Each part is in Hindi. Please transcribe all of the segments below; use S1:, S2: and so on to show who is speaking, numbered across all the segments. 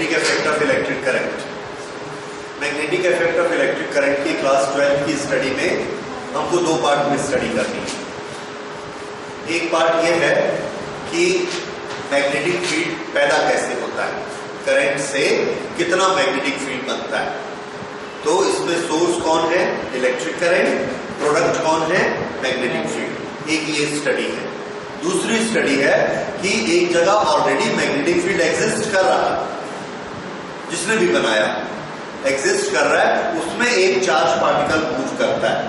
S1: Magnetic effect of electric current. Magnetic effect of electric current की क्लास 12 की स्टडी में हमको दो पार्ट में स्टडी करनी है। एक पार्ट यह है कि मैग्नेटिक फील्ड पैदा कैसे होता है, करंट से कितना मैग्नेटिक फील्ड बनता है। तो इसमें सोर्स कौन है, इलेक्ट्रिक करंट, प्रोडक्ट कौन है, मैग्नेटिक फील्ड। एक ये स्टडी है। दूसरी स्टडी है कि एक जगह ऑलरेडी मैग्नेटिक फील्ड एग्जिस्ट कर रहा है, जिसने भी बनाया एग्जिस्ट कर रहा है, उसमें एक चार्ज पार्टिकल मूव करता है,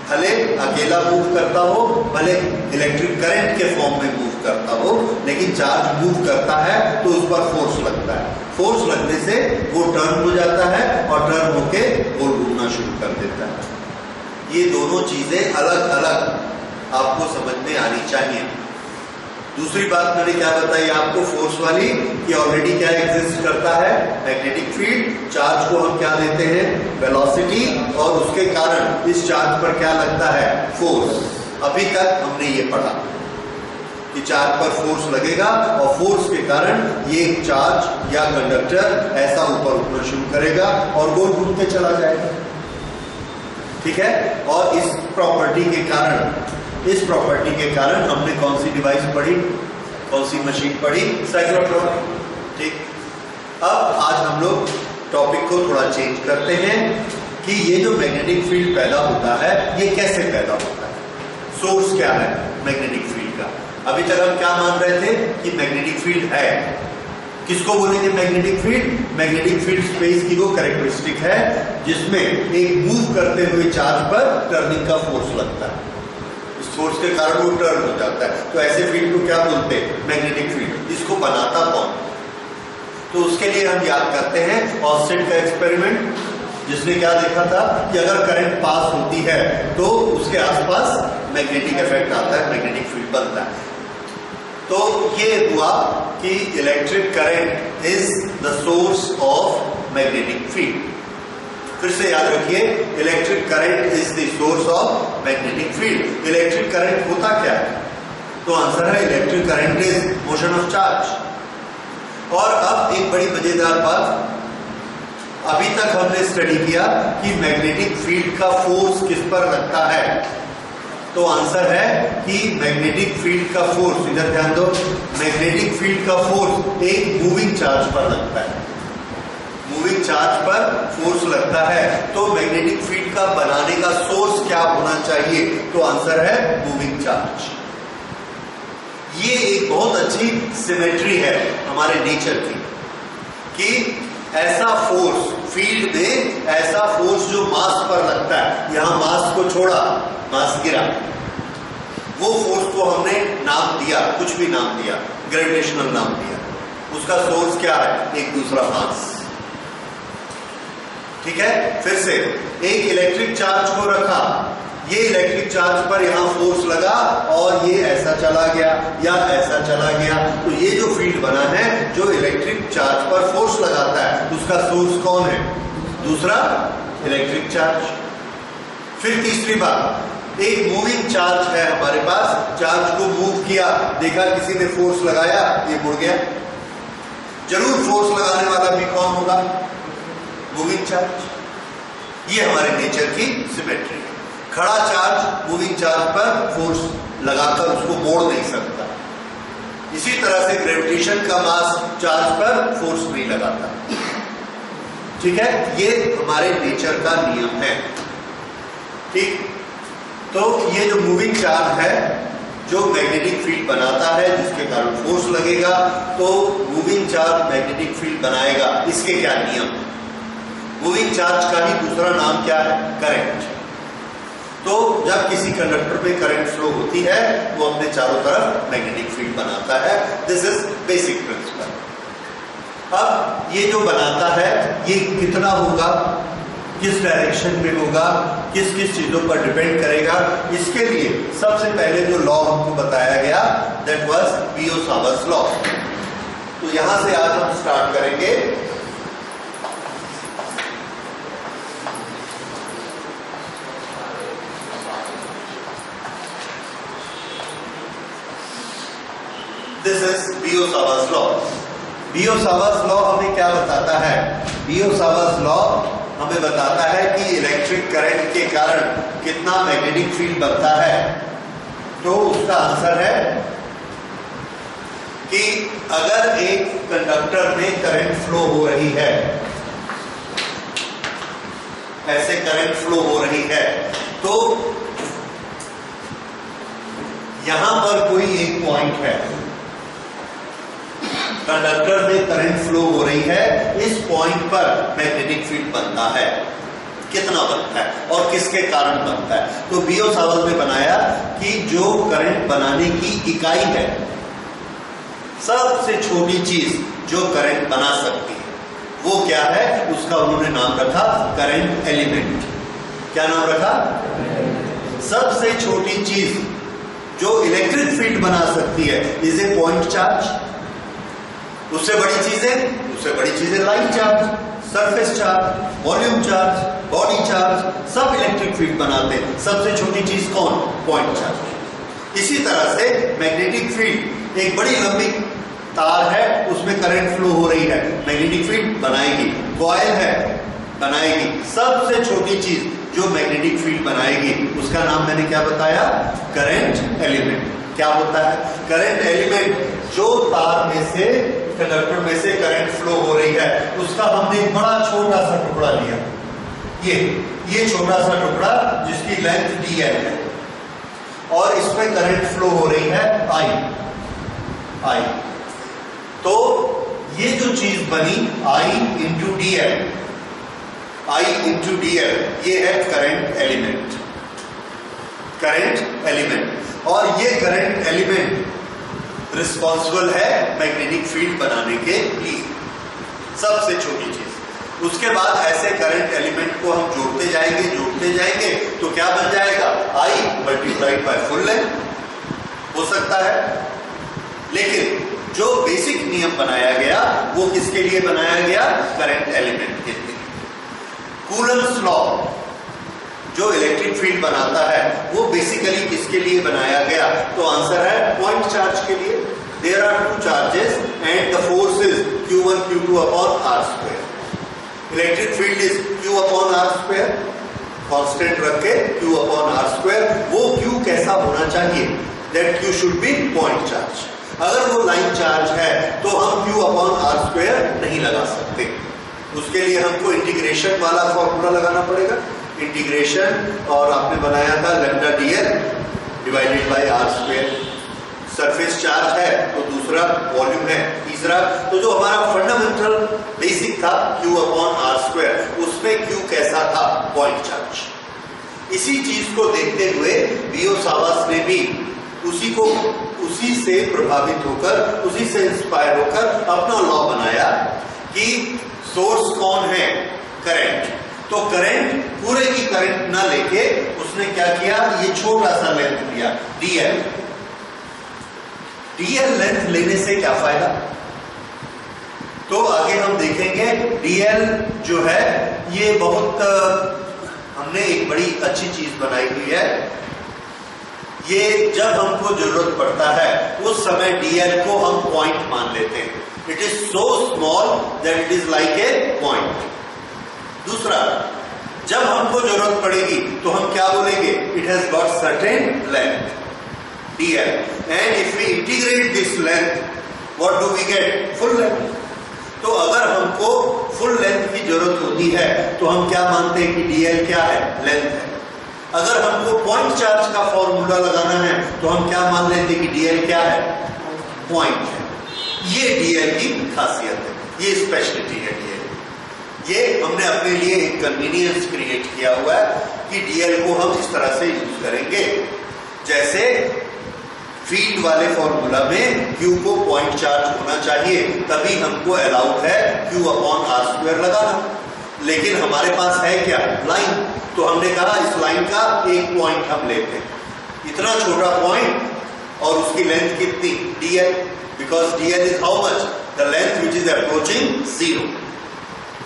S1: भले अकेला मूव करता हो, भले इलेक्ट्रिक करंट के फॉर्म में मूव करता हो, लेकिन चार्ज मूव करता है तो उस पर फोर्स लगता है। फोर्स लगने से वो टर्न हो जाता है और टर्न होके गोल घूमना शुरू कर देता है। ये दोनों चीजें अलग अलग आपको समझ में आनी चाहिए। दूसरी बात मैंने क्या बताई आपको, फोर्स वाली, कि ऑलरेडी क्या एग्जिस्ट करता है, मैग्नेटिक फील्ड। चार्ज को हम क्या देते हैं, वेलोसिटी, और उसके कारण इस चार्ज पर क्या लगता है, फोर्स। अभी तक हमने ये पढ़ा कि चार्ज पर फोर्स लगेगा और फोर्स के कारण ये चार्ज या कंडक्टर ऐसा ऊपर उठना शुरू करेगा और गोल घूम के चला जाएगा। ठीक है। और इस प्रॉपर्टी के कारण हमने कौन सी डिवाइस पढ़ी, कौन सी मशीन पढ़ी, साइक्लोट्रॉन। ठीक। अब आज हम लोग टॉपिक को थोड़ा चेंज करते हैं कि ये जो मैग्नेटिक फील्ड पैदा होता है ये कैसे पैदा होता है, सोर्स क्या है मैग्नेटिक फील्ड का। अभी तक हम क्या मान रहे थे कि मैग्नेटिक फील्ड है। किसको बोलेंगे magnetic field? Magnetic field space की वो कैरेक्टरिस्टिक है जिसमें एक मूव करते हुए चार्ज पर टर्निंग का फोर्स लगता है, इस फोर्स के कारण वो टर्न हो जाता है। तो ऐसे फील्ड को क्या बोलते हैं, मैग्नेटिक फील्ड। इसको बनाता कौन? तो उसके लिए हम याद करते हैं ऑस्टेड का एक्सपेरिमेंट, जिसने क्या देखा था कि अगर करंट पास होती है तो उसके आसपास मैग्नेटिक इफेक्ट आता है, मैग्नेटिक फील्ड बनता है। तो ये हुआ कि electric current is the source of magnetic field. फिर से याद रखिए, electric current is the source of magnetic field. Electric current होता क्या है? तो आंसर है electric current is motion of charge. और अब एक बड़ी मजेदार बात, अभी तक हमने स्टडी किया कि मैग्नेटिक फील्ड का फोर्स किस पर लगता है। तो आंसर है कि मैग्नेटिक फील्ड का फोर्स, इधर ध्यान दो, मैग्नेटिक फील्ड का फोर्स एक मूविंग चार्ज पर लगता है। मूविंग चार्ज पर फोर्स लगता है, तो मैग्नेटिक फील्ड का बनाने का सोर्स क्या होना चाहिए? तो आंसर है मूविंग चार्ज। ये एक बहुत अच्छी सिमेट्री है हमारे नेचर की कि ऐसा फोर्स फील्ड में, ऐसा फोर्स जो मास पर लगता है, यहां मास को छोड़ा, मास गिरा, वो फोर्स को हमने नाम दिया, कुछ भी नाम दिया, ग्रेविटेशनल नाम दिया। उसका सोर्स क्या है? एक दूसरा मास। ठीक है। फिर से एक इलेक्ट्रिक चार्ज को रखा, ये इलेक्ट्रिक चार्ज पर यहां फोर्स लगा और ये ऐसा चला गया या ऐसा चला गया, तो ये जो फील्ड बना है, जो इलेक्ट्रिक चार्ज पर फोर्स लगाता है, उसका सोर्स कौन है? दूसरा इलेक्ट्रिक चार्ज। फिर तीसरी बात, एक मूविंग चार्ज है हमारे पास, चार्ज को मूव किया, देखा किसी ने फोर्स लगाया, ये मुड़ गया। जरूर फोर्स लगाने वाला भी कौन होगा? Moving charge. ये हमारे नेचर की सिमेट्री है। खड़ा चार्ज मूविंग चार्ज पर फोर्स लगाकर उसको मोड़ नहीं सकता। इसी तरह से ग्रेविटेशन का मास चार्ज पर फोर्स नहीं लगाता। ठीक है। ये हमारे नेचर का नियम है। ठीक। तो ये जो मूविंग चार्ज है, जो मैग्नेटिक फील्ड बनाता है, जिसके कारण फोर्स लगेगा, तो मूविंग चार्ज मैग्नेटिक फील्ड बनाएगा। इसके क्या नियम? मूविंग चार्ज का ही दूसरा नाम क्या है? करंट। तो जब किसी कंडक्टर पे करंट फ्लो होती है, वो अपने चारों तरफ मैग्नेटिक फील्ड बनाता है। This is basic principle. अब ये जो बनाता है, ये कितना होगा, किस डायरेक्शन में होगा, किस किस चीजों पर डिपेंड करेगा, इसके लिए सबसे पहले जो लॉ हमको बताया गया, दैट वाज बियो-सावर्ट्स लॉ। तो यहां से आज हम स्टार्ट करेंगे। This is Biot Savart's law. Biot Savart's law हमें क्या बताता है? बियो-सावर्ट्स लॉ हमें बताता है कि इलेक्ट्रिक करंट के कारण कितना मैग्नेटिक फील्ड बनता है। तो उसका आंसर है कि अगर एक कंडक्टर में करंट फ्लो हो रही है, ऐसे करंट फ्लो हो रही है, तो यहां पर कोई एक पॉइंट है, कंडक्टर में करंट फ्लो हो रही है, इस पॉइंट पर मैग्नेटिक फील्ड बनता है। कितना बनता है और किसके कारण बनता है? तो बियो-सावर्ट्स ने बनाया कि जो करंट बनाने की इकाई है, सबसे छोटी चीज जो करंट बना सकती है, वो क्या है? उसका उन्होंने नाम रखा करंट एलिमेंट। क्या नाम रखा? सबसे छोटी चीज जो इलेक्ट्रिक फील्ड बना सकती है इज ए पॉइंट चार्ज। उससे बड़ी चीजें line charge, surface charge, volume charge, body charge, सब इलेक्ट्रिक फील्ड बनाते हैं। सबसे छोटी चीज कौन? Point charge. इसी तरह से मैग्नेटिक फील्ड एक बड़ी लंबी तार है, उसमें करंट फ्लो हो रही है, मैग्नेटिक फील्ड बनाएगी। कॉइल है, बनाएगी। सबसे छोटी चीज जो मैग्नेटिक फील्ड बनाएगी उसका नाम मैंने क्या बताया? Current element. क्या होता है? करंट एलिमेंट जो तार में से, कंडक्टर में से करंट फ्लो हो रही है, उसका हमने एक बड़ा छोटा सा टुकड़ा लिया, ये छोटा सा टुकड़ा जिसकी लेंथ dl है, और इसमें करंट फ्लो हो रही है I। तो ये जो चीज बनी I इंटू dl, ये है करंट एलिमेंट। करंट एलिमेंट, और ये करंट एलिमेंट रिस्पॉन्सिबल है मैग्नेटिक फील्ड बनाने के लिए, सबसे छोटी चीज। उसके बाद ऐसे करंट एलिमेंट को हम जोड़ते जाएंगे तो क्या बन जाएगा? I multiplied by full length हो सकता है। लेकिन जो बेसिक नियम बनाया गया वो किसके लिए बनाया गया? करंट एलिमेंट के लिए। कूलम्ब्स लॉ जो इलेक्ट्रिक फील्ड बनाता है वो बेसिकली किसके लिए बनाया गया? तो आंसर है पॉइंट चार्ज के लिए। There are two charges and the force is Q1 Q2 upon R square. Electric field is Q upon R square, constant रख के Q अपॉन R स्क्वायर। वो Q कैसा होना चाहिए? That Q should be point charge. अगर वो लाइन चार्ज है तो हम Q अपॉन R स्क्वायर नहीं लगा सकते, उसके लिए हमको इंटीग्रेशन वाला फॉर्मूला लगाना पड़ेगा। इंटीग्रेशन, और आपने बनाया था lambda dl divided by R square. Surface charge है तो दूसरा, वॉल्यूम है तीसरा। तो जो हमारा फंडामेंटल बेसिक था Q अपॉन R स्क्वायर, उसमें Q कैसा था? Point charge. इसी चीज को देखते हुए बियो-सावर्ट्स ने भी उसी से प्रभावित होकर, उसी से इंस्पायर होकर अपना लॉ बनाया कि सोर्स कौन है? करंट। तो करंट, पूरे की करंट ना लेके उसने क्या किया? ये छोटा सा लेंथ लिया dl। dl लेंथ लेने से क्या फायदा? तो आगे हम देखेंगे। dl जो है ये बहुत, हमने एक बड़ी अच्छी चीज बनाई हुई है। ये जब हमको जरूरत पड़ता है उस समय dl को हम पॉइंट मान लेते हैं। It is so small that it is like a point. दूसरा, जब हमको जरूरत पड़ेगी तो हम क्या बोलेंगे? It has got certain length dl, and if we integrate this length what do we get? Full length. तो अगर हमको फुल लेंथ की जरूरत होती है तो हम क्या मानते हैं कि dl क्या है? लेंथ है। अगर हमको पॉइंट चार्ज का फॉर्मूला लगाना है तो हम क्या मान लेते हैं कि dl क्या है? पॉइंट है। ये dl की खासियत है, ये स्पेशलिटी है dl। ये हमने अपने लिए एक कन्वीनियंस क्रिएट किया हुआ है कि dl को हम इस तरह से यूज करेंगे, जैसे फील्ड वाले फॉर्मूला में Q को पॉइंट चार्ज होना चाहिए, तभी हमको अलाउड है Q अपॉन R स्क्वायर लगाना। लेकिन हमारे पास है क्या? लाइन। तो हमने कहा इस लाइन का एक पॉइंट हम लेते हैं, इतना छोटा पॉइंट, और उसकी लेंथ कितनी? dl, because dl is how much? The length which is approaching 0।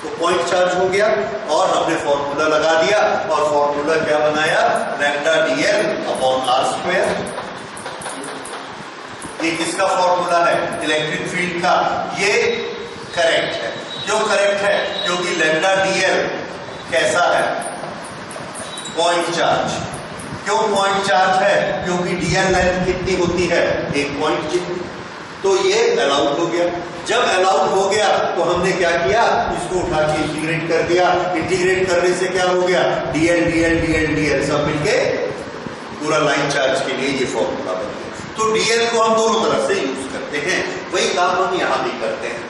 S1: तो पॉइंट चार्ज हो गया और हमने फॉर्मूला लगा दिया, और फॉर्मूला क्या बनाया? Lambda dl upon R square. ये किसका फॉर्मूला है? इलेक्ट्रिक फील्ड का। ये करेक्ट है। क्यों करेक्ट है? क्योंकि लैम्डा डीएल कैसा है? Point charge. क्यों पॉइंट चार्ज है? क्योंकि डीएल लेंथ कितनी होती है? 1 पॉइंट जितनी। तो ये अलाउड हो गया। जब अलाउड हो गया तो हमने क्या किया? इसको उठा के इंटीग्रेट कर दिया। इंटीग्रेट करने से क्या हो गया? डीएल डीएल डीएल डीएल सब मिलके पूरा लाइन चार्ज के लिए ये फॉर्मूला बन गया। तो डीएल को हम दोनों तरफ से यूज करते हैं, वही काम हम यहां भी करते हैं।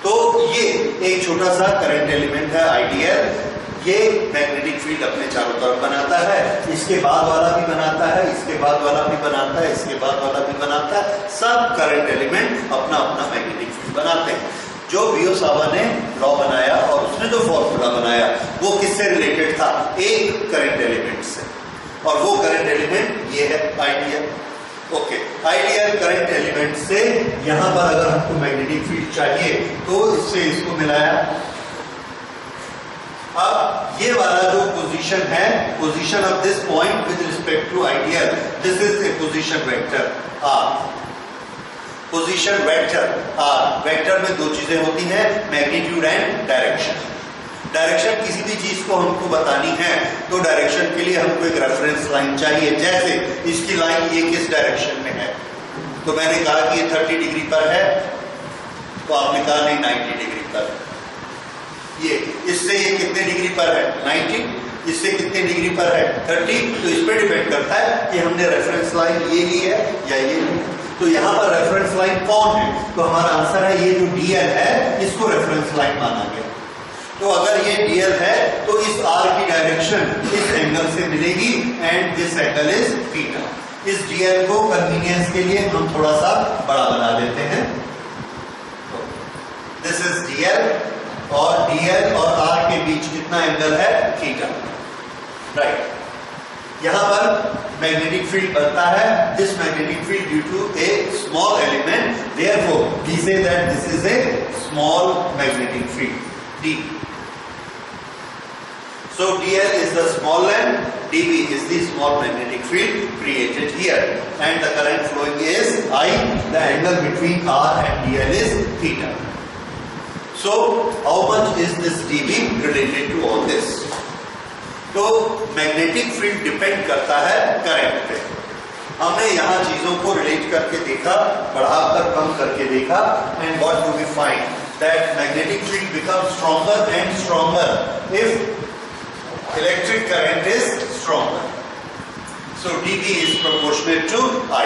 S1: तो ये एक छोटा सा करंट एलिमेंट है आईडीएल। ये मैग्नेटिक फील्ड अपने चारों तरफ बनाता है, इसके बाद वाला भी बनाता है, इसके बाद वाला भी बनाता है, इसके बाद वाला भी बनाता है। सब करंट एलिमेंट अपना अपना मैग्नेटिक फील्ड बनाते हैं। जो बियोसावा ने लॉ बनाया और उसने जो फॉर्मूला बनाया वो किससे रिलेटेड था? एक करंट एलिमेंट से, और वो करंट एलिमेंट ये है IDL. Okay, ideal current element से यहां पर अगर हमको मैग्नेटिक फील्ड चाहिए तो इससे इसको मिलाया। अब ये वाला जो पोजीशन है, position of this point with respect to ideal, this is a position vector R. Position vector R, vector में दो चीजें होती हैं, मैग्नीट्यूड एंड डायरेक्शन। डायरेक्शन किसी भी चीज को हमको बतानी है तो डायरेक्शन के लिए हमको एक रेफरेंस लाइन चाहिए। जैसे इसकी लाइन ये किस डायरेक्शन में है, तो मैंने कहा कि ये 30 डिग्री पर है, तो आपने कहा नहीं 90 डिग्री पर। ये इससे ये कितने डिग्री पर है? 90। इससे कितने डिग्री पर है? 30। तो इस पे डिपेंड करता है कि हमने रेफरेंस लाइन ये ली है या ये ली। तो यहाँ पर रेफरेंस लाइन कौन है? तो हमारा आंसर है ये जो डीएल है, इसको रेफरेंस लाइन माना गया। तो अगर ये डीएल है तो इस आर की डायरेक्शन इस एंगल से मिलेगी and this angle is theta. इस डीएल को कन्वीनियंस के लिए हम थोड़ा सा बड़ा बना देते हैं। दिस इज डीएल और डीएल और आर के बीच कितना एंगल है? थीटा। राइट। यहां पर मैग्नेटिक फील्ड बनता है, this magnetic field due to a small element, therefore we say that this is a small magnetic field D. So dl is the small length, dB is the small magnetic field created here, and the current flowing is I. The angle between R and dl is theta. So how much is this dB related to all this? तो मैग्नेटिक फील्ड डिपेंड करता है करंट पे। हमने यहाँ चीजों को रिलेट करके देखा, बढ़ाकर कम करके देखा, and what do we find? That magnetic field becomes stronger and stronger if electric current is stronger. So dB is proportionate to I.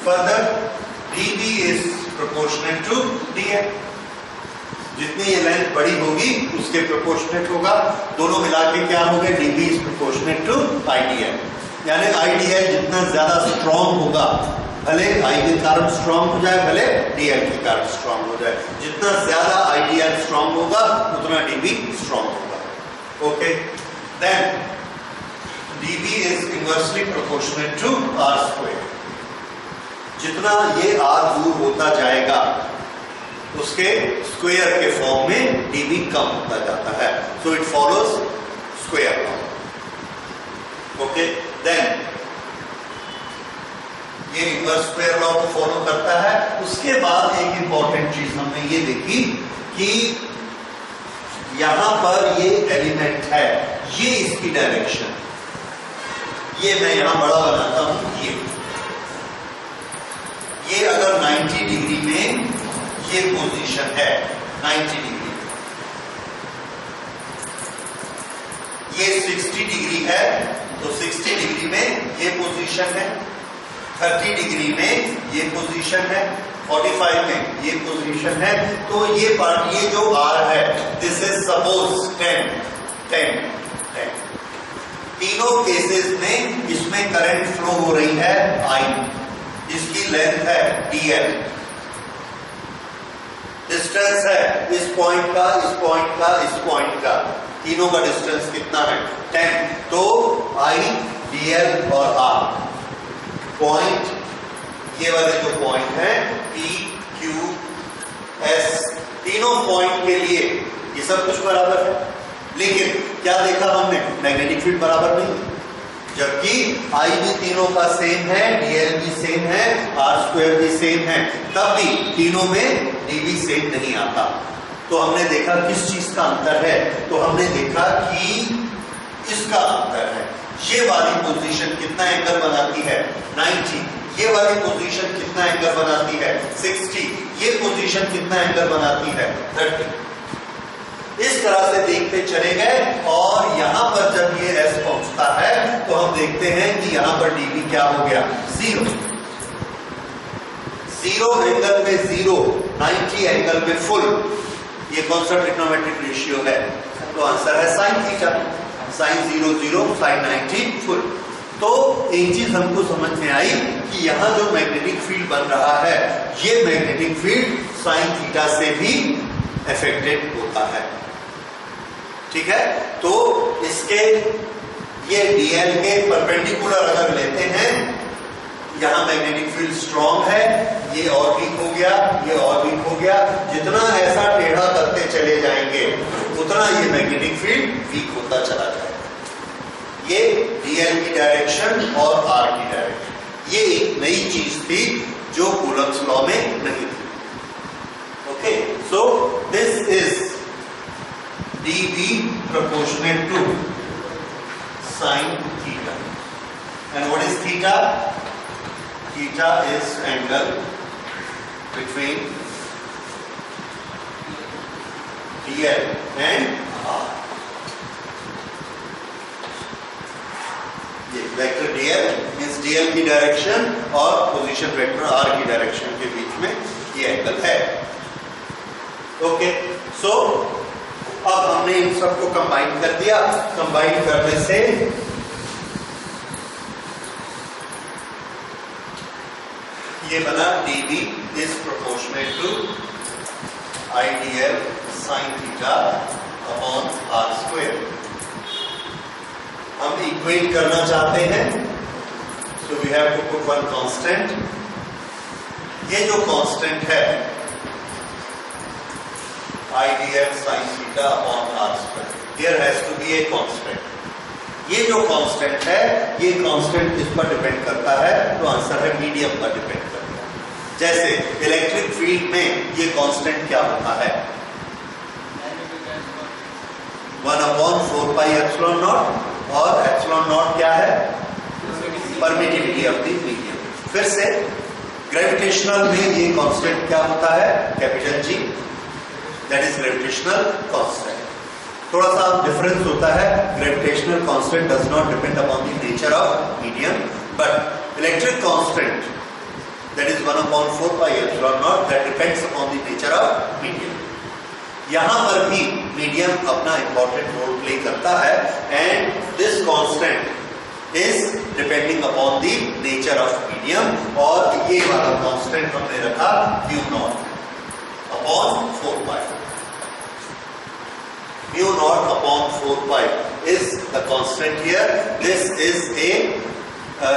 S1: Further, dB is proportionate to dl. जितनी ये लेंथ बड़ी होगी उसके प्रोपोर्शनेट होगा। दोनों मिला के क्या हो गए? dB is proportionate to IDL. यानी IDL जितना ज्यादा स्ट्रॉन्ग होगा, भले I के कारण स्ट्रॉन्ग हो जाए, भले DL के कारण स्ट्रॉन्ग हो जाए, जितना ज्यादा IDL स्ट्रॉन्ग होगा उतना dB स्ट्रॉन्ग होगा। Okay, then dB is inversely proportionate to R square. जितना ये R दूर होता जाएगा उसके स्क्वायर के फॉर्म में dB कम होता जाता है। So it follows square law. Okay, then ये इनवर्स स्क्वायर लॉ को फॉलो करता है। उसके बाद एक इंपॉर्टेंट चीज हमने ये देखी कि यहां पर ये एलिमेंट है, ये इसकी डायरेक्शन, ये मैं यहां बड़ा बनाता हूं, ये अगर 90 डिग्री में ये पोजीशन है, 90 डिग्री, ये 60 डिग्री है तो 60 डिग्री में ये पोजीशन है, 30 डिग्री में ये पोजीशन है, 45 में ये पोजीशन है। तो ये पार्ट, ये जो R है, दिस इज सपोज 10, 10, 10। तीनों केसेस में इसमें करंट फ्लो हो रही है I, इसकी लेंथ है dl, डिस्टेंस है इस पॉइंट का, इस पॉइंट का, इस पॉइंट का, तीनों का डिस्टेंस कितना है? 10। तो I, dl और R पॉइंट, ये वाले जो पॉइंट हैं P, Q, S, तीनों पॉइंट के लिए ये सब कुछ बराबर है। लेकिन क्या देखा हमने? मैग्नेटिक फील्ड बराबर नहीं है। जबकि आई भी तीनों का सेम है, dl भी सेम है, r² भी सेम है, तब भी तीनों में dv सेम नहीं आता। तो हमने देखा किस चीज का अंतर है, तो हमने देखा कि इसका अंतर है। ये वाली पोजीशन कितना एंगल बनाती है 90, ये वाली पोजीशन कितना एंगल बनाती है 60, ये पोजीशन कितना एंगल बनाती है 30। इस तरह से देखते चले गए और यहां पर जब ये s पहुंचता है तो हम देखते हैं कि यहां पर dv क्या हो गया 0, 0 एंगल में 0, 90 एंगल में फुल। ये कौन सा ट्रिग्नोमेट्रिक रेशियो है? तो आंसर है sin theta, sin 0 0 sin 90 full. तो एक चीज हमको समझ में आई कि यहां जो मैग्नेटिक फील्ड बन रहा है ये मैग्नेटिक फील्ड sin थीटा से भी अफेक्टेड होता है। ठीक है, तो इसके ये dl के परपेंडिकुलर अगर लेते हैं, यहां मैग्नेटिक फील्ड स्ट्रॉन्ग है, ये और वीक हो गया, ये और वीक हो गया। जितना ऐसा टेढ़ा करते चले जाएंगे उतना ये मैग्नेटिक फील्ड वीक होता चला जाएगा। ये dl की डायरेक्शन और r की डायरेक्शन, ये एक नई चीज थी जो कूलम्ब्स लॉ में नहीं थी। Okay, so this is dv proportionate to sin theta. And what is theta? Theta is angle between dl and r. ये वेक्टर dl means dl की डायरेक्शन और पोजीशन वेक्टर r की डायरेक्शन के बीच में ये एंगल है। ओके, सो अब हमने इन सबको कंबाइन कर दिया। कंबाइन करने से ये बना dv is proportionate to idl sin theta upon r²। हम इक्वेट करना चाहते हैं, so we have to put one constant। ये जो कांस्टेंट है idl sin theta upon r², there has to be a constant। ये जो कांस्टेंट है ये कांस्टेंट किस पर डिपेंड करता है? तो आंसर है मीडियम पर डिपेंड करता है। जैसे इलेक्ट्रिक फील्ड में ये कांस्टेंट क्या होता है? 1/4πε0, और ε0 क्या है? Permittivity of the medium. फिर से ग्रेविटेशनल में ये कांस्टेंट क्या होता है? Capital G, that is gravitational constant. थोड़ा सा डिफरेंस होता है, gravitational constant does not depend upon the nature of medium, but electric constant that is 1/4πε0 that depends upon the nature of medium. यहां पर भी मीडियम अपना इंपॉर्टेंट रोल प्ले करता है, and this constant is depending upon the nature of medium. और ये वाला कांस्टेंट हमने रखा μ0 upon 4π। μ0 upon 4π is the constant here. This is a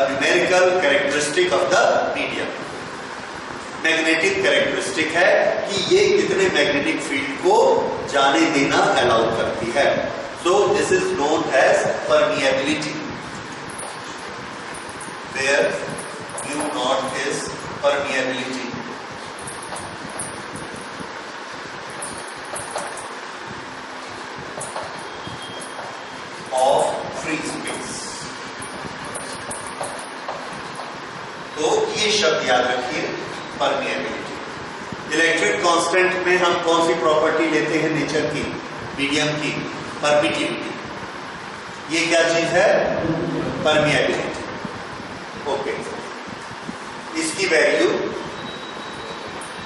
S1: numerical characteristic of the medium। Magnetic characteristic है कि ये कितने मैग्नेटिक फील्ड को जाने देना अलाउ करती है। So this is known as permeability, where μ0 is permeability। Of free space. तो ये शब्द याद रखिए, परमिएबिलिटी। इलेक्ट्रिक कांस्टेंट में हम कौन सी प्रॉपर्टी लेते हैं नेचर की? मीडियम की परमिटिविटी। ये क्या चीज है? परमिएबिलिटी। ओके, इसकी value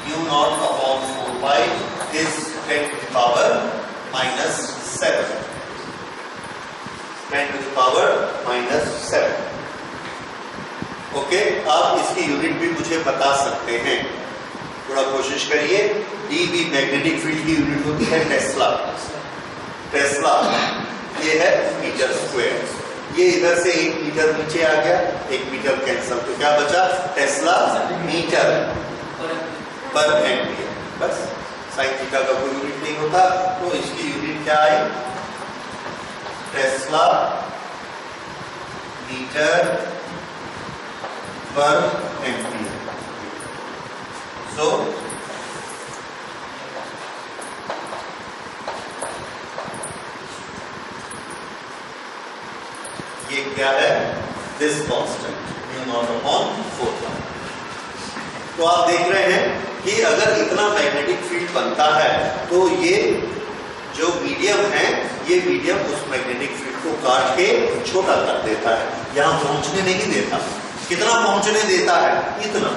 S1: μ0 upon 4π is 10 to the power -7। 10 to the power -7। Okay, आप इसकी यूनिट भी मुझे बता सकते हैं, थोड़ा कोशिश करिए। डीबी मैग्नेटिक फील्ड की यूनिट होती है टेस्ला। टेस्ला ये है मीटर स्क्वायर। ये इधर से 1 मीटर नीचे आ गया, 1 मीटर कैंसल, तो क्या बचा? टेस्ला मीटर पर एम्पियर। बस, साइन थीटा का कोई यूनिट नहीं होता, तो इसकी यूनिट क्या आई? टेस्ला मीटर पर एम्पियर। सो ये क्या है? This constant mu naught upon 4 पाई। तो आप देख रहे हैं कि अगर इतना मैग्नेटिक फील्ड बनता है तो ये जो मीडियम है, ये मीडियम उस मैग्नेटिक फील्ड को काट के छोटा कर देता है, यहां पहुंचने नहीं देता। कितना पहुंचने देता है? इतना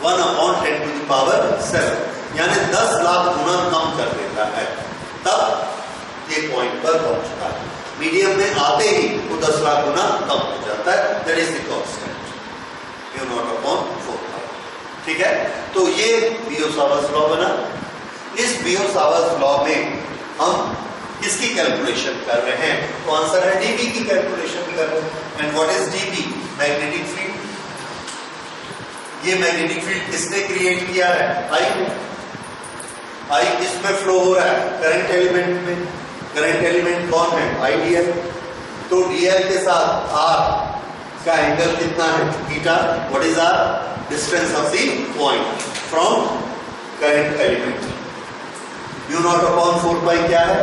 S1: 1/10⁻⁷, यानी 10 लाख गुना कम कर देता है, तब ये पॉइंट पर पहुंचता है। मीडियम में आते ही वो 10 लाख गुना कम हो जाता है। That is the constant mu naught upon 4 पाई। ठीक है, तो ये बियोट-सावर्ट्स लॉ बना। इस बियोट-सावर्ट्स लॉ में हम किसकी कैलकुलेशन कर रहे हैं? तो आंसर है डीबी की कैलकुलेशन कर रहे हैं। And what is dB? Magnetic field. ये मैग्नेटिक फील्ड किसने क्रिएट किया है? आई ने। आई किसमें फ्लो हो रहा है? करंट एलिमेंट में। करंट एलिमेंट कौन है? आईडीएल। तो डीएल के साथ आर का एंगल कितना है? Theta. What is R? Distance of the point from current element. Mu naught upon 4 pi क्या है?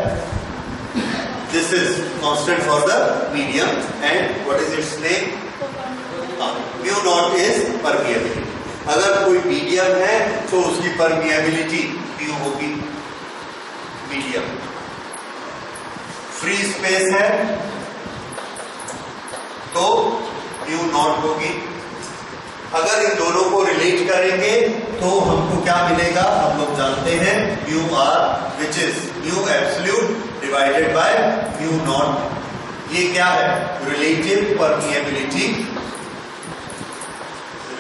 S1: This is constant for the medium and what is its name? Mu naught is permeability. अगर कोई मीडियम है तो उसकी परमिएबिलिटी म्यू होगी, मीडियम। फ्री स्पेस है तो म्यू नॉट होगी। अगर इन दोनों को रिलेट करेंगे तो हमको क्या मिलेगा? हम लोग जानते हैं mu R, which is mu absolute divided by mu naught. ये क्या है? Relative permeability,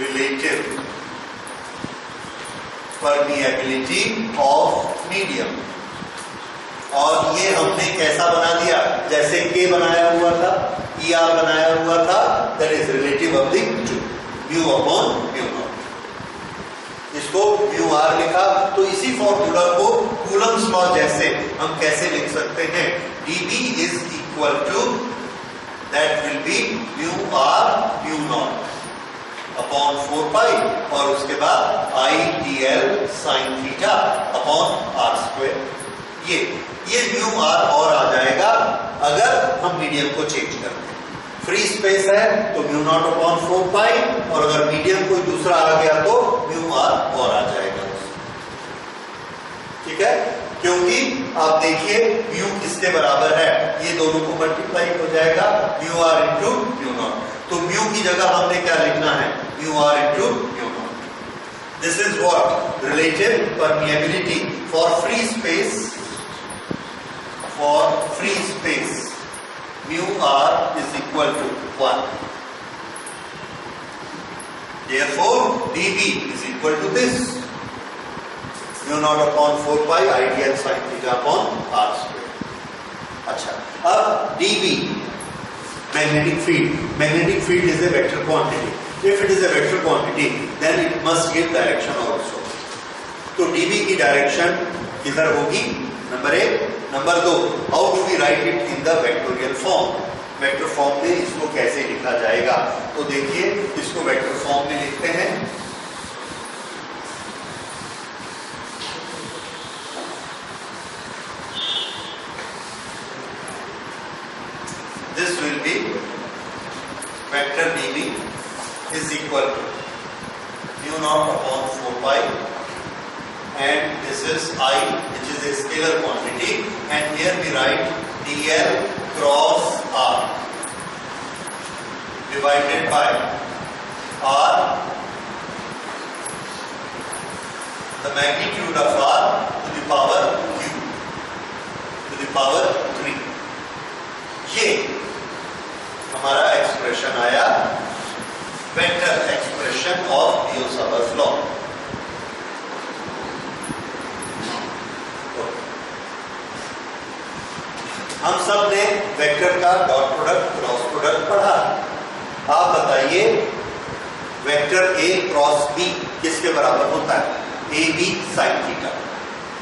S1: relative permeability of medium. और ये हमने कैसा बना दिया? जैसे के बनाया हुआ था, ई आर बनाया हुआ था, that is relative of the two, mu upon mu naught. इसको म्यू आर लिखा। तो इसी फॉर्मूला को कूलम्स लॉ जैसे हम कैसे लिख सकते हैं? dB is equal to, that will be mu R mu naught upon 4 pi और उसके बाद I D L sine theta upon are square. ये म्यू आर और आ जाएगा अगर हम मीडियम को चेंज करते हैं। फ्री स्पेस है तो म्यू नॉट अपॉन 4 पाई, और अगर मीडियम कोई दूसरा आ गया तो म्यू आर और आ जाएगा। ठीक है, क्योंकि आप देखिए म्यू किसके बराबर है? ये दोनों को मल्टीप्लाई हो जाएगा, mu R into mu naught. तो म्यू की जगह हमने क्या लिखना है? Mu R into mu naught. This is what? Relative permeability for free space. For free space, mu r is equal to 1. Therefore, dB is equal to this, mu naught upon 4 pi IDL sin theta upon r square. अच्छा, अब dB magnetic field. Magnetic field is a vector quantity. If it is a vector quantity, then it must give direction also. तो dB की डायरेक्शन किधर होगी? Number 1। Number 2, how do we write it in the vectorial form? Vector form में इसको कैसे लिखा जाएगा? तो देखिए, इसको वेक्टर फॉर्म में लिखते हैं। This will B vector dB is equal to mu naught upon 4 pi, and this is I, which is a scalar quantity, and here we write dl cross r divided by r, the magnitude of r to the power q to the power 3। ये हमारा एक्सप्रेशन आया, वेक्टर एक्सप्रेशन ऑफ बियोट-सावर्ट्स लॉ। हम सब ने वेक्टर का डॉट प्रोडक्ट, क्रॉस प्रोडक्ट पढ़ा। आप बताइए, वेक्टर ए क्रॉस बी किसके बराबर होता है? A B sine theta.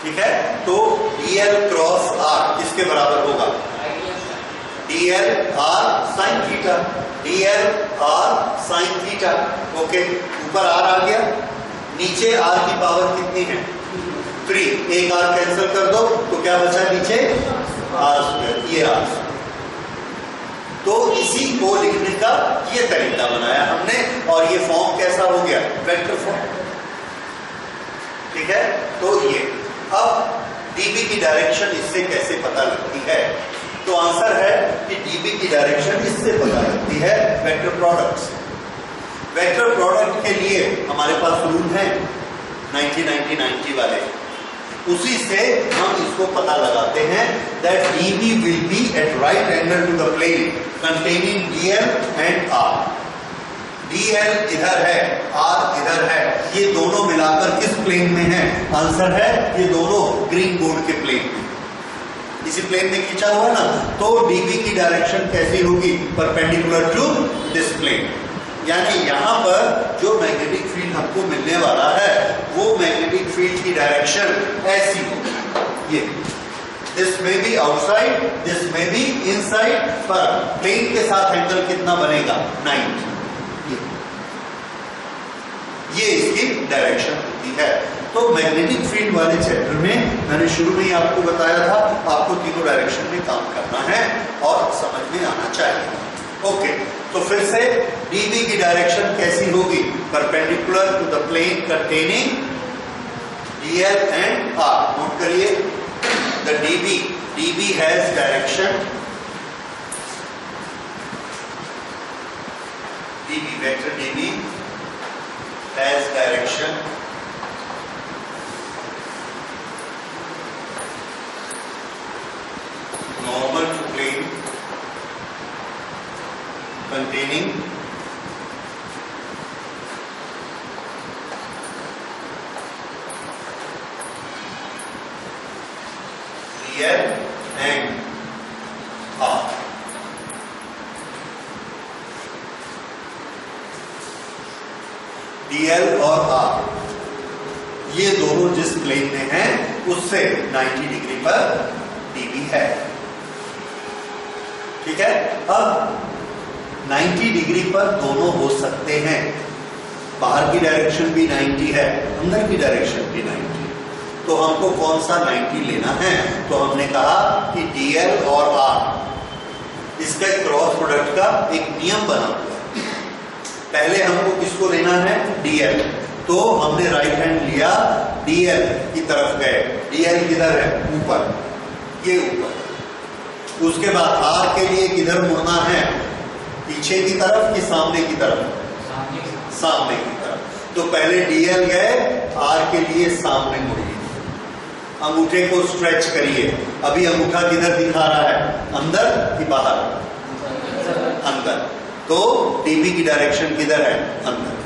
S1: ठीक है, तो डीएल क्रॉस आर किसके बराबर होगा? dl r sin theta, dl r sin theta. Okay, ऊपर r आ गया, नीचे r की पावर कितनी है 3, एक r कैंसिल कर दो तो क्या बचा नीचे r², ये r। तो इसी को लिखने का ये तरीका बनाया हमने और ये फॉर्म कैसा हो गया, वेक्टर फॉर्म। ठीक है, तो ये अब dB की डायरेक्शन इससे कैसे पता लगती है, तो आंसर है कि dB की डायरेक्शन इससे पता लगती है वेक्टर प्रोडक्ट से। वेक्टर प्रोडक्ट के लिए हमारे पास रूल है 90-90-90 वाले, उसी से हम इसको पता लगाते हैं that dB will be at right angle to the plane containing dl and r। dl इधर है, r इधर है, ये दोनों मिलाकर किस प्लेन में है, आंसर है ये दोनों ग्रीन बोर्ड के प्लेन में, इसी प्लेन में खींचा हुआ ना। तो dB की डायरेक्शन कैसी होगी, परपेंडिकुलर टू दिस प्लेन। यानी यहां पर जो मैग्नेटिक फील्ड हमको मिलने वाला है वो मैग्नेटिक फील्ड की डायरेक्शन ऐसी होगी, ये दिस में भी आउटसाइड, दिस में भी इनसाइड, पर प्लेन के साथ एंगल कितना बनेगा 90। ये इसकी डायरेक्शन होती है। तो मैग्नेटिक फील्ड वाले चैप्टर में मैंने शुरू में ही आपको बताया था आपको तीनों डायरेक्शन में काम करना है और समझ में आना चाहिए। ओके, तो फिर से dB की डायरेक्शन कैसी होगी, perpendicular to the plane containing dl and r। Note करिए, the dB has direction, dB vector dB has direction normal to plane containing dl and r। dl और r ये दोनों जिस प्लेन में हैं उससे 90 डिग्री पर dB है। ठीक है, अब 90 डिग्री पर दोनों हो सकते हैं, बाहर की डायरेक्शन भी 90 है, अंदर की डायरेक्शन भी 90। तो हमको कौन सा 90 लेना है, तो हमने कहा कि dl और r इसका क्रॉस प्रोडक्ट का एक नियम बना हुआ है। पहले हमको किसको लेना है, dl, तो हमने राइट हैंड लिया, dl की तरफ गए, dl किधर है ऊपर, ये ऊपर। उसके बाद r के लिए किधर मुड़ना है, पीछे की तरफ कि सामने की तरफ, सामने की तरफ। तो पहले dl गए, r के लिए सामने मुड़िए, अंगूठे को स्ट्रेच करिए। अभी अंगूठा किधर दिखा रहा है, अंदर कि बाहर, अंदर। तो dB की डायरेक्शन किधर है, अंदर।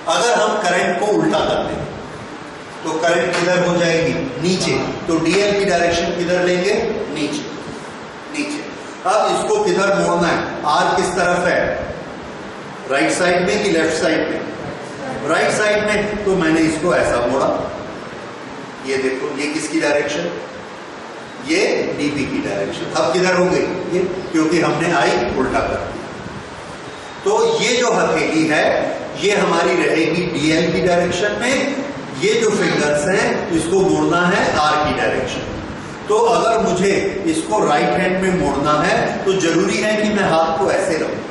S1: अगर हम करंट को उल्टा कर दें तो करंट किधर हो जाएगी, नीचे। तो dl की डायरेक्शन किधर लेंगे, नीचे, नीचे। अब इसको किधर मोड़ना है, r किस तरफ है, राइट साइड में कि लेफ्ट साइड में, राइट साइड में। तो मैंने इसको ऐसा मोड़ा, ये देखो, ये किसकी डायरेक्शन, ये dB की डायरेक्शन। अब किधर हो गई ये, क्योंकि हमने आई उल्टा कर दिया। तो ये जो हथेली है ये हमारी रहेगी dl की डायरेक्शन में, ये जो फिंगर्स हैं इसको मोड़ना है r की डायरेक्शन। तो अगर मुझे इसको राइट हैंड में मोड़ना है तो जरूरी है कि मैं हाथ को ऐसे रखूं,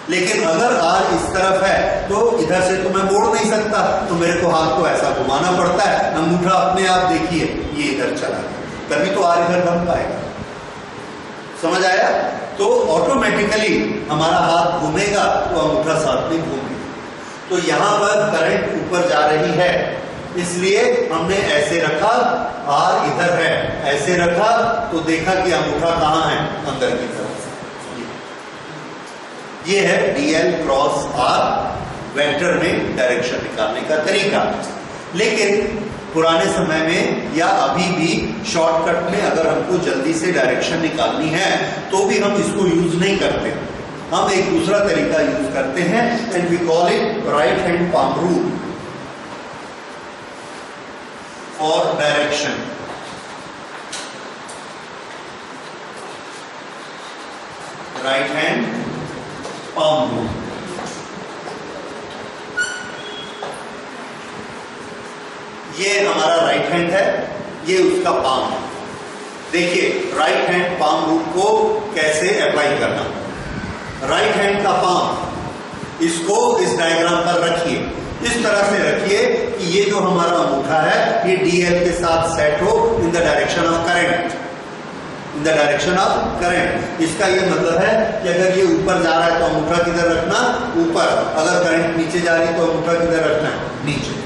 S1: लेकिन अगर r इस तरफ है तो इधर से तो मैं मोड़ नहीं सकता, तो मेरे को हाथ को ऐसा घुमाना पड़ता है। अंगूठा अपने आप देखिए ये इधर चला गया, तभी तो r इधर बन पाएगा। समझ आया? तो ऑटोमेटिकली हमारा हाथ घूमेगा तो अंगूठा साथ में घूमेगा। तो यहां पर करंट ऊपर जा रही है, इसलिए हमने ऐसे रखा, r इधर है, ऐसे रखा तो देखा कि अंगूठा कहां है, अंदर की तरफ। ये है dl क्रॉस r वेक्टर में डायरेक्शन निकालने का तरीका। लेकिन पुराने समय में या अभी भी शॉर्टकट में अगर हमको जल्दी से डायरेक्शन निकालनी है तो भी हम इसको यूज नहीं करते, हम एक दूसरा तरीका यूज करते हैं, and we call it right hand palm rule for direction. Right hand palm rule. ये हमारा राइट हैंड है, ये उसका पाम है। देखिए राइट हैंड पाम रूल को कैसे अप्लाई करना। राइट हैंड का पाम इसको इस डायग्राम पर रखिए, इस तरह से रखिए कि ये जो हमारा अंगूठा है ये DL के साथ सेट हो in the direction of current, in the direction of current. इसका ये मतलब है कि अगर ये ऊपर जा रहा है तो अंगूठा किधर रखना, ऊपर। अगर करंट नीचे जा रही है तो अंगूठा किधर रखना है, नीचे।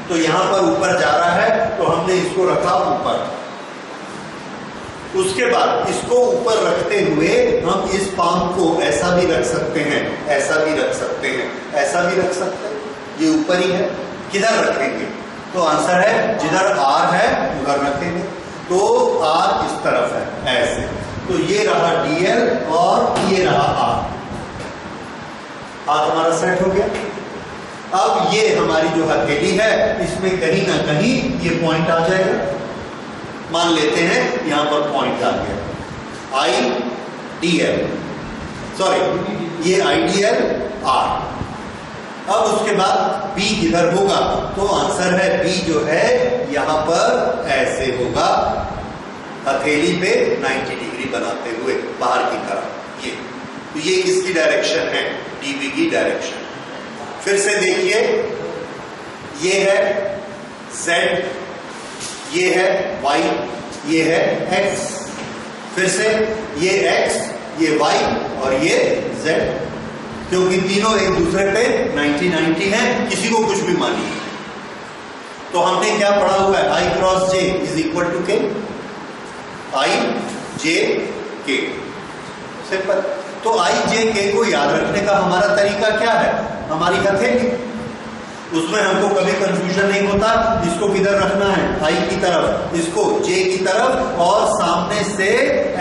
S1: तो यहां पर ऊपर जा रहा है तो हमने इसको रखा ऊपर। उसके बाद इसको ऊपर रखते हुए हम इस पाम को ऐसा भी रख सकते हैं, ऐसा भी रख सकते हैं, ऐसा भी रख सकते हैं। ये ऊपर ही है, किधर रखेंगे? तो आंसर है जिधर R है उधर रखेंगे। तो R इस तरफ है ऐसे, तो ये रहा DL और ये रहा R। हाथ हमारा सेट हो गया। अब ये हमारी जो हथेली है इसमें कहीं ना कहीं ये पॉइंट आ जाएगा। मान लेते हैं यहां पर पॉइंट आ गया IDL, सॉरी ये IDL R। अब उसके बाद B किधर होगा? तो आंसर है B जो है यहां पर ऐसे होगा, हथेली पे 90 डिग्री बनाते हुए बाहर की तरफ। ये तो ये किसकी डायरेक्शन है? DB की डायरेक्शन। फिर से देखिए, ये है Z, ये है Y, ये है X। फिर से ये X, ये Y और ये Z, क्योंकि तीनों एक दूसरे पे 90-90 हैं, किसी को कुछ भी मानिए। तो हमने क्या पढ़ा हुआ है? I cross J is equal to K, I J K, simple. तो I J K को याद रखने का हमारा तरीका क्या है? हमारी हथेली, उसमें हमको कभी कंफ्यूजन नहीं होता इसको किधर रखना है, I की तरफ, इसको J की तरफ, और सामने से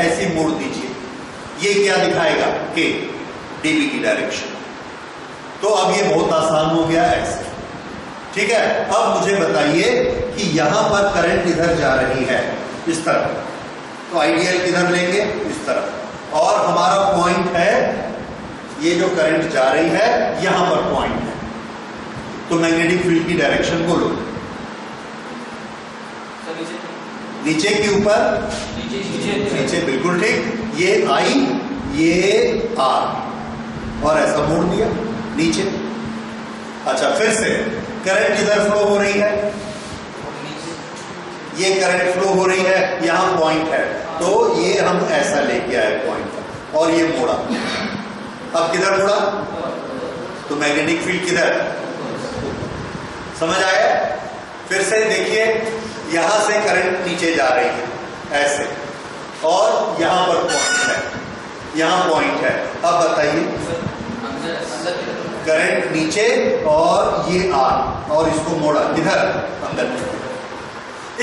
S1: ऐसी मोड़ दीजिए। ये क्या दिखाएगा? K, DB की डायरेक्शन। तो अब ये बहुत आसान हो गया ऐसे, ठीक है। अब मुझे बताइए कि यहां पर करंट इधर जा रही है इस तरफ, तो आइडियल किधर लेंगे? इस तरफ। और हमारा पॉइंट है ये जो करंट जा रही है यहां पर पॉइंट है, तो मैग्नेटिक फील्ड की डायरेक्शन बोलो। नीचे के ऊपर, नीचे बिल्कुल ठीक। ये I, ये R, और ऐसा मोड़ दिया नीचे। अच्छा, फिर से करंट इधर फ्लो हो रही है, ये करंट फ्लो हो रही है, यहां पॉइंट है, तो ये हम ऐसा लेके आए पॉइंट पर, और ये मोड़ा। अब किधर मुड़ा? तो मैग्नेटिक फील्ड किधर? समझ आया? फिर से देखिए, यहां से करंट नीचे जा रही है ऐसे, और यहां पर पॉइंट है, यहां पॉइंट है। अब बताइए, करंट नीचे और ये R, और इसको मोड़ा किधर? अंदर।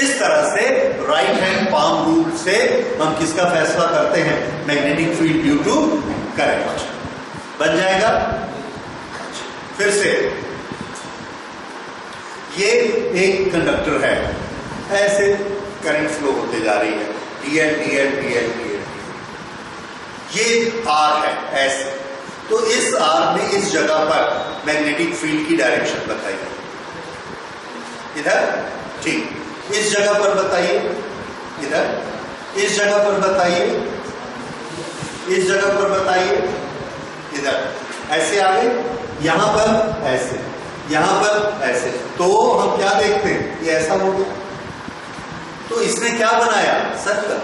S1: इस तरह से राइट हैंड पाम रूल से हम किसका फैसला करते हैं? Magnetic field due to current बन जाएगा। फिर से ये एक कंडक्टर है, ऐसे करंट फ्लो होते जा रही है, DL DL DL DL, ये R है ऐसे। तो इस R में इस जगह पर मैग्नेटिक फील्ड की डायरेक्शन बताइए। इधर, ठीक। इस जगह पर बताइए, इधर। इस जगह पर बताइए, इस जगह पर बताइए, इधर। ऐसे आगे, यहां पर ऐसे, यहां पर ऐसे। तो हम क्या देखते हैं? ये ऐसा हो गया। तो इसने क्या बनाया? सर्कल।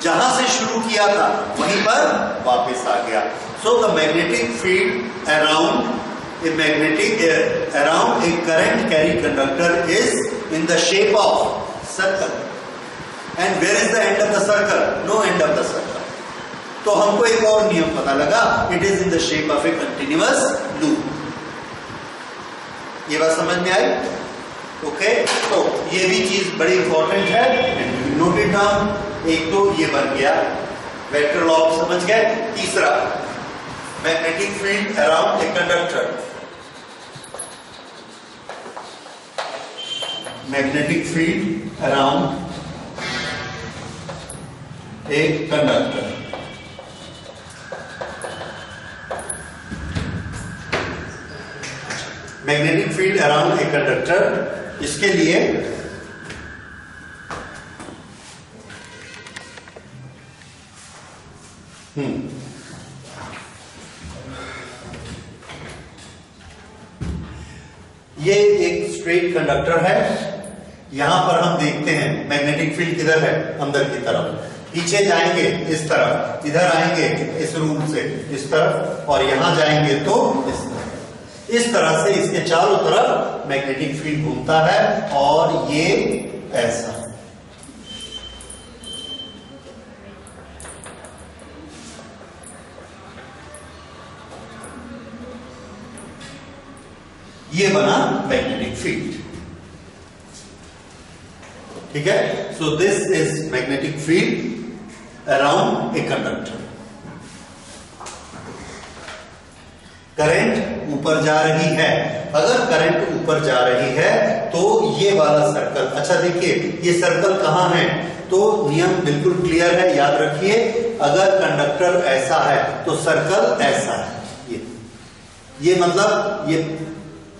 S1: जहां से शुरू किया था वहीं पर वापस आ गया। So the magnetic field around a current carry conductor is in the shape of circle. And where is the end of the circle? No end of the circle. तो हमको एक और नियम पता लगा, it is in the shape of a continuous loop. ये बात समझ में आई? ओके, तो ये भी चीज बड़ी इंपॉर्टेंट है, नोट इट डाउन। एक तो ये बन गया वेक्टर लॉ, समझ गए। तीसरा, magnetic field around a conductor, magnetic field around a conductor. Magnetic field around a conductor, इसके लिए ये एक स्ट्रेट कंडक्टर है। यहां पर हम देखते हैं मैग्नेटिक फील्ड किधर है, अंदर की तरफ। पीछे जाएंगे इस तरफ, इधर आएंगे इस रूट से इस तरफ, और यहां जाएंगे तो इस तरह से इसके चारों तरफ मैग्नेटिक फील्ड घूमता है, और ये ऐसा ये बना मैग्नेटिक फील्ड। ठीक है, so this is magnetic field around a conductor. Current ऊपर जा रही है, अगर करंट ऊपर जा रही है तो ये वाला सर्कल, अच्छा देखिए ये सर्कल कहां है, तो नियम बिल्कुल क्लियर है, याद रखिए। अगर कंडक्टर ऐसा है तो सर्कल ऐसा है, ये मतलब ये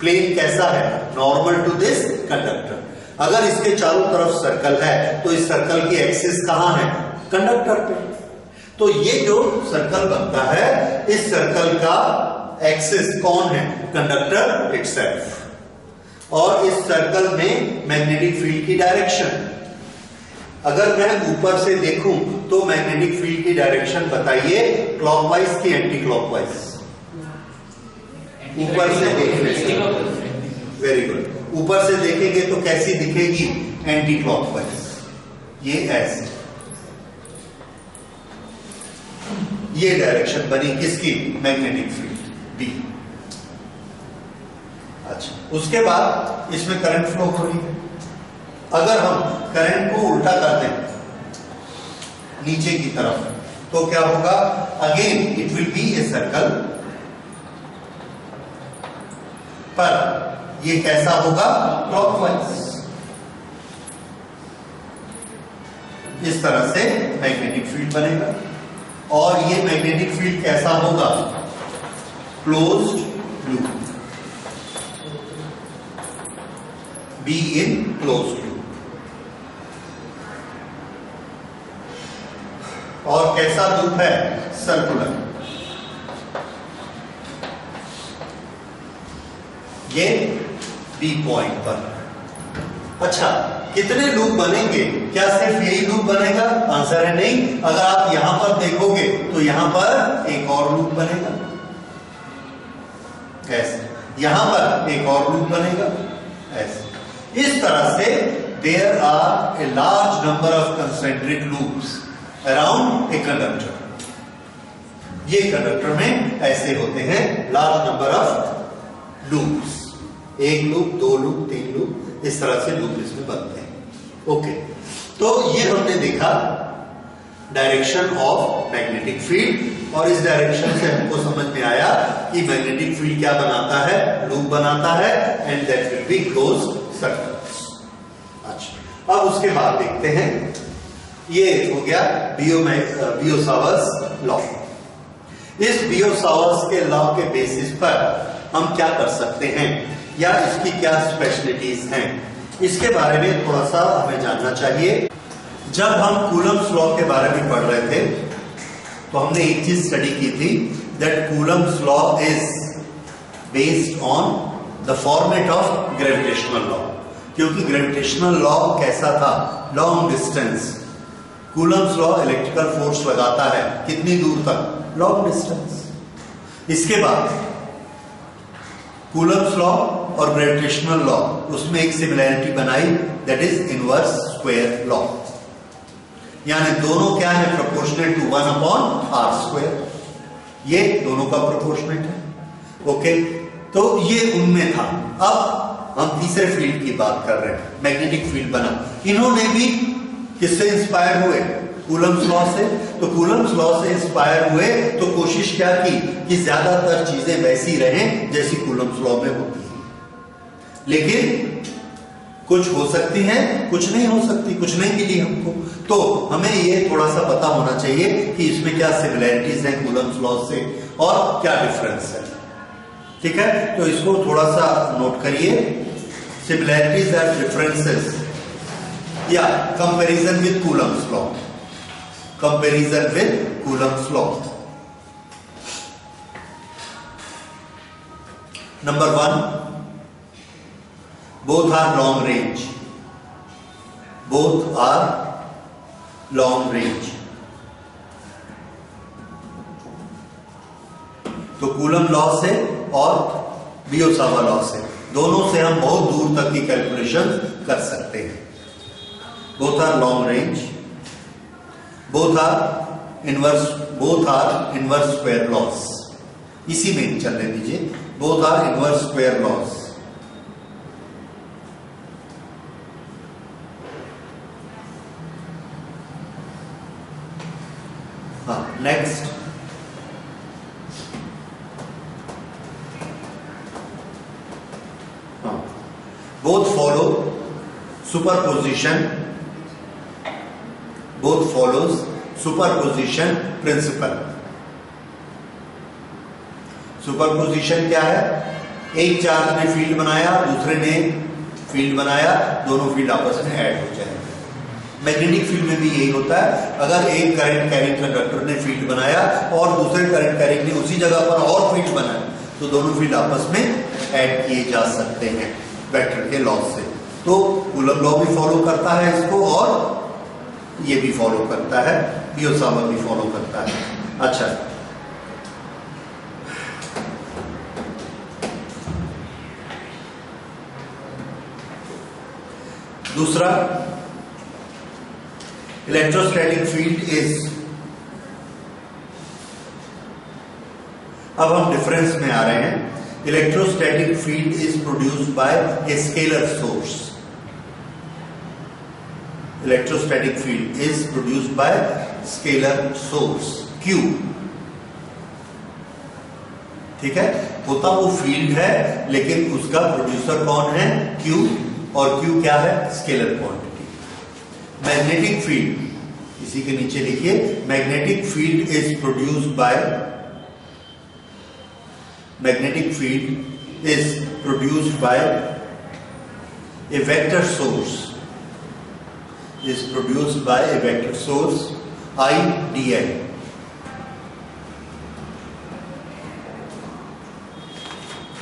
S1: प्लेन कैसा है, नॉर्मल टू दिस कंडक्टर। अगर इसके चारों तरफ सर्कल है तो इस सर्कल की एक्सिस कहां है, कंडक्टर पे। तो ये जो सर्कल बनता है, इस सर्कल का एक्सिस कौन है, कंडक्टर इटसेल्फ। और इस सर्कल में मैग्नेटिक फील्ड की डायरेक्शन, अगर मैं ऊपर से देखूं तो मैग्नेटिक फील्ड की डायरेक्शन बताइए, क्लॉकवाइज की एंटी क्लॉकवाइज? ऊपर से देखने से, वेरी गुड, ऊपर से देखेंगे तो कैसी दिखेगी, एंटी क्लॉकवाइज। ये ऐसे, ये डायरेक्शन बनी किसकी, मैग्नेटिक फील्ड बी। अच्छा, उसके बाद इसमें करंट फ्लो हो रही है। अगर हम करंट को उल्टा कर दें नीचे की तरफ तो क्या होगा, again it will be a circle, पर ये कैसा होगा, क्लॉकवाइज। इस तरह से मैग्नेटिक फील्ड बनेगा, और ये मैग्नेटिक फील्ड कैसा होगा, closed loop, be in closed loop. और कैसा लूप है, सर्कुलर। ये बी पॉइंट पर। अच्छा, कितने लूप बनेंगे, क्या सिर्फ यही लूप बनेगा, आंसर है नहीं। अगर आप यहां पर देखोगे तो यहां पर एक और लूप बनेगा, ऐसे, यहां पर एक और लूप बनेगा, ऐसे। इस तरह से there are a large number of concentric loops around a conductor. ये कंडक्टर में ऐसे होते हैं लार्ज नंबर ऑफ लूप्स, एक लूप, दो लूप, तीन लूप, इस तरह से लूप इसमें बनते हैं। ओके, तो ये हमने देखा डायरेक्शन ऑफ मैग्नेटिक फील्ड, और इस डायरेक्शन से हमको समझ में आया कि मैग्नेटिक फील्ड क्या बनाता है, लूप बनाता है, and that will be closed circles. अच्छा, अब उसके बाद देखते हैं, ये हो गया बियो-सावर्ट्स लॉ। इस बियो-सावर्ट्स के लॉ के बेसिस पर हम क्या कर सकते हैं, या इसकी क्या स्पेशलिटीज हैं, इसके बारे में थोड़ा सा हमें जानना चाहिए। जब हम कूलम्स लॉ के बारे में पढ़ रहे थे तो हमने एक चीज स्टडी की थी, that Coulomb's law is based on the format of gravitational law. क्योंकि ग्रेविटेशनल लॉ कैसा था, long distance. Coulomb's law electrical force लगाता है कितनी दूर तक, लॉन्ग डिस्टेंस। इसके बाद कूलम्स लॉ और ग्रेविटेशनल लॉ, उसमें एक सिमिलैरिटी बनाई, that is inverse square law. यानी दोनों क्या है, प्रोपोर्शनल टू 1/r²। ये दोनों का प्रोपोर्शनल है। ओके, तो ये उनमें था। अब हम तीसरे फील्ड की बात कर रहे हैं, मैग्नेटिक फील्ड बना। इन्होंने भी किससे इंस्पायर हुए, कूलम्स लॉ से। तो कूलम्स लॉ से इंस्पायर हुए तो कोशिश क्या की कि ज्यादातर चीजें वैसी रहें जैसी कूलम्स लॉ में होती है, लेकिन कुछ हो सकती हैं, कुछ नहीं हो सकती, कुछ नहीं मिली हमको। तो हमें ये थोड़ा सा पता होना चाहिए कि इसमें क्या सिमिलैरिटीज हैं कूलम्स लॉ से और क्या डिफरेंस है। ठीक है, तो इसको थोड़ा सा नोट करिए। सिमिलैरिटीज एंड डिफरेंसेस या comparison with Coulomb's law. Comparison with Coulomb's law. Number 1, both are long range. Both are long range. तो कूलम लॉ से और बियोसावा लॉ से, दोनों से हम बहुत दूर तक की कैलकुलेशन कर सकते हैं। Both are long range, both are inverse square laws. इसी में चलने दीजिए, both are inverse square laws. हाँ, next, both follow superposition, both follows superposition principle. Superposition क्या है? एक चार्ज ने फील्ड बनाया, दूसरे ने फील्ड बनाया, दोनों फील्ड आपस में ऐड हो जाएंगे। मैग्नेटिक फील्ड में भी यही होता है। अगर एक करंट कैरिंग कंडक्टर ने फील्ड बनाया और दूसरे करंट कैरिंग ने उसी जगह पर और फील्ड बनाया, तो दोनों फील्ड आपस में ऐड किए जा सकते हैं वेक्टर के लॉ से। तो कूलम लॉ भी फॉलो करता है इसको, और ये भी फॉलो करता है, बियोसावा भी फॉलो करता है। अच्छा, दूसरा, इलेक्ट्रोस्टैटिक फील्ड इज, अब हम डिफरेंस में आ रहे हैं। Electrostatic field is produced by a scalar source. Electrostatic field is produced by scalar source Q। ठीक है, होता वो फील्ड है, लेकिन उसका प्रोड्यूसर कौन है? Q, और Q क्या है? Scalar quantity. मैग्नेटिक फील्ड, इसी के नीचे लिखिए, magnetic field is produced by, magnetic field is produced by a vector source, is produced by a vector source IDI.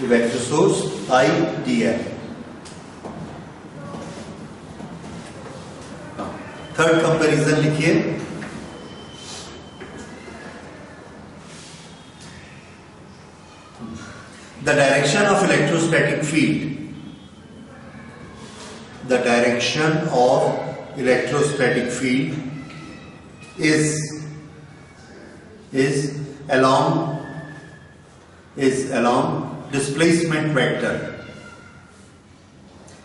S1: A vector source IDI. Third comparison लिखिए, the direction of electrostatic field, the direction of electrostatic field is along displacement vector,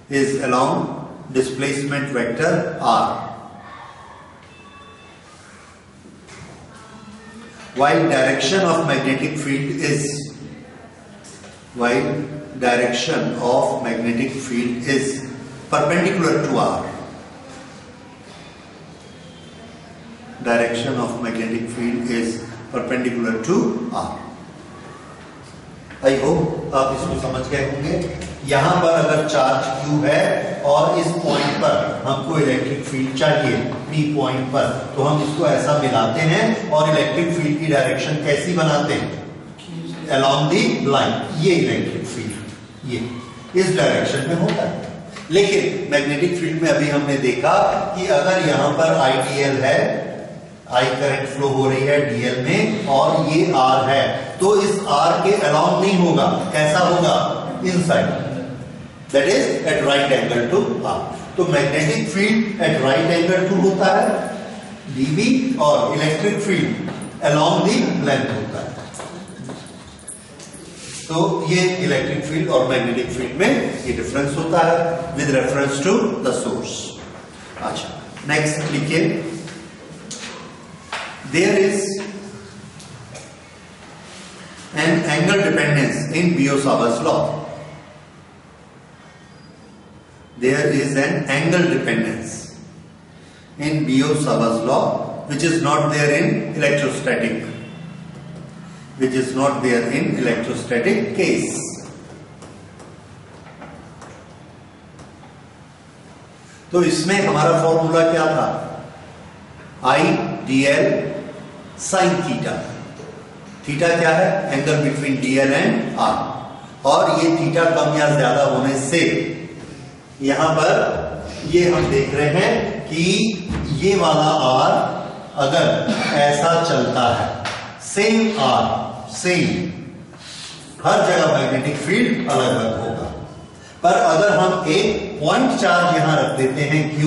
S1: is along displacement vector R, while direction of magnetic field is perpendicular to R. Direction of magnetic field is perpendicular to R. I hope आप इसको समझ गए होंगे। यहां पर अगर चार्ज Q है और इस पॉइंट पर हमको इलेक्ट्रिक फील्ड चाहिए P पॉइंट पर, तो हम इसको ऐसा मिलाते हैं और इलेक्ट्रिक फील्ड की डायरेक्शन कैसी बनाते हैं? Along the line। ये इलेक्ट्रिक फील्ड ये इस डायरेक्शन में होता है। लेकिन मैग्नेटिक फील्ड में अभी हमने देखा कि अगर यहां पर IDL है, I करंट फ्लो हो रही है DL में, और ये R है, तो इस R के along नहीं होगा। कैसा होगा? Inside, that is at right angle to R। तो magnetic field at right angle to होता है dB, और electric field along the length होता है। तो ये इलेक्ट्रिक फील्ड और मैग्नेटिक फील्ड में ये डिफरेंस होता है with reference to the source. अच्छा, नेक्स्ट लिखिए, there is an angle dependence in बियोसावा's law. There is an angle dependence in बियोसावा's law which is not there in electrostatic. which is not there in electrostatic case. तो इसमें हमारा फॉर्मूला क्या था? I dl sin theta. Theta क्या है? Angle between dl and r. और ये थीटा कम या ज्यादा होने से यहां पर ये हम देख रहे हैं कि ये वाला r अगर ऐसा चलता है, सेम r, सेम, हर जगह मैग्नेटिक फील्ड अलग अलग होगा। पर अगर हम एक पॉइंट चार्ज यहां रख देते हैं Q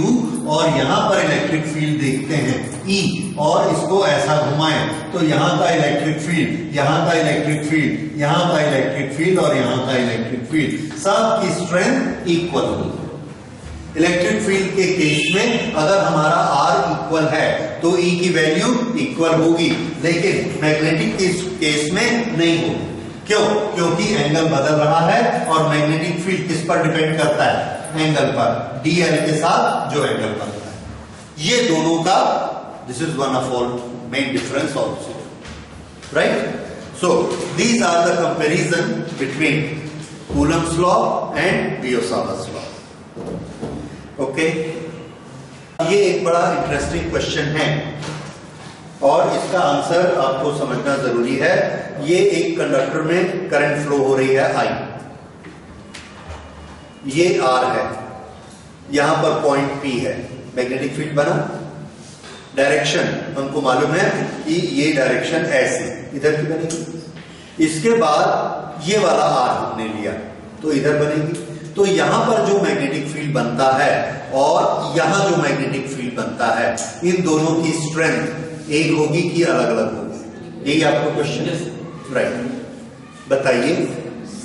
S1: और यहां पर इलेक्ट्रिक फील्ड देखते हैं E और इसको ऐसा घुमाएं तो यहां का इलेक्ट्रिक फील्ड, यहां का इलेक्ट्रिक फील्ड, यहां का इलेक्ट्रिक फील्ड और यहां का इलेक्ट्रिक फील्ड, सबकी स्ट्रेंथ इक्वल होगी। इलेक्ट्रिक फील्ड के केस में अगर हमारा R इक्वल है तो E की वैल्यू इक्वल होगी, लेकिन मैग्नेटिक केस में नहीं होगी। क्यों? क्योंकि एंगल बदल रहा है और मैग्नेटिक फील्ड किस पर डिपेंड करता है? एंगल पर, dl के साथ जो एंगल बनता है। ये दोनों का, this is one of all main difference also, right? So these are the comparison between Coulomb's law and Biot Savart's law. Okay, ये एक बड़ा इंटरेस्टिंग क्वेश्चन है और इसका आंसर आपको समझना जरूरी है। ये एक कंडक्टर में करंट फ्लो हो रही है I, ये R है, यहां पर पॉइंट P है, मैग्नेटिक फील्ड बना, डायरेक्शन हमको मालूम है कि ये डायरेक्शन ऐसे इधर की बनेगी। इसके बाद ये वाला R हमने लिया तो इधर बनेगी। तो यहां पर जो मैग्नेटिक फील्ड बनता है और यहां जो मैग्नेटिक फील्ड बनता है, इन दोनों की स्ट्रेंथ एक होगी कि अलग अलग होगी? यही आपको क्वेश्चन है, राइट? बताइए,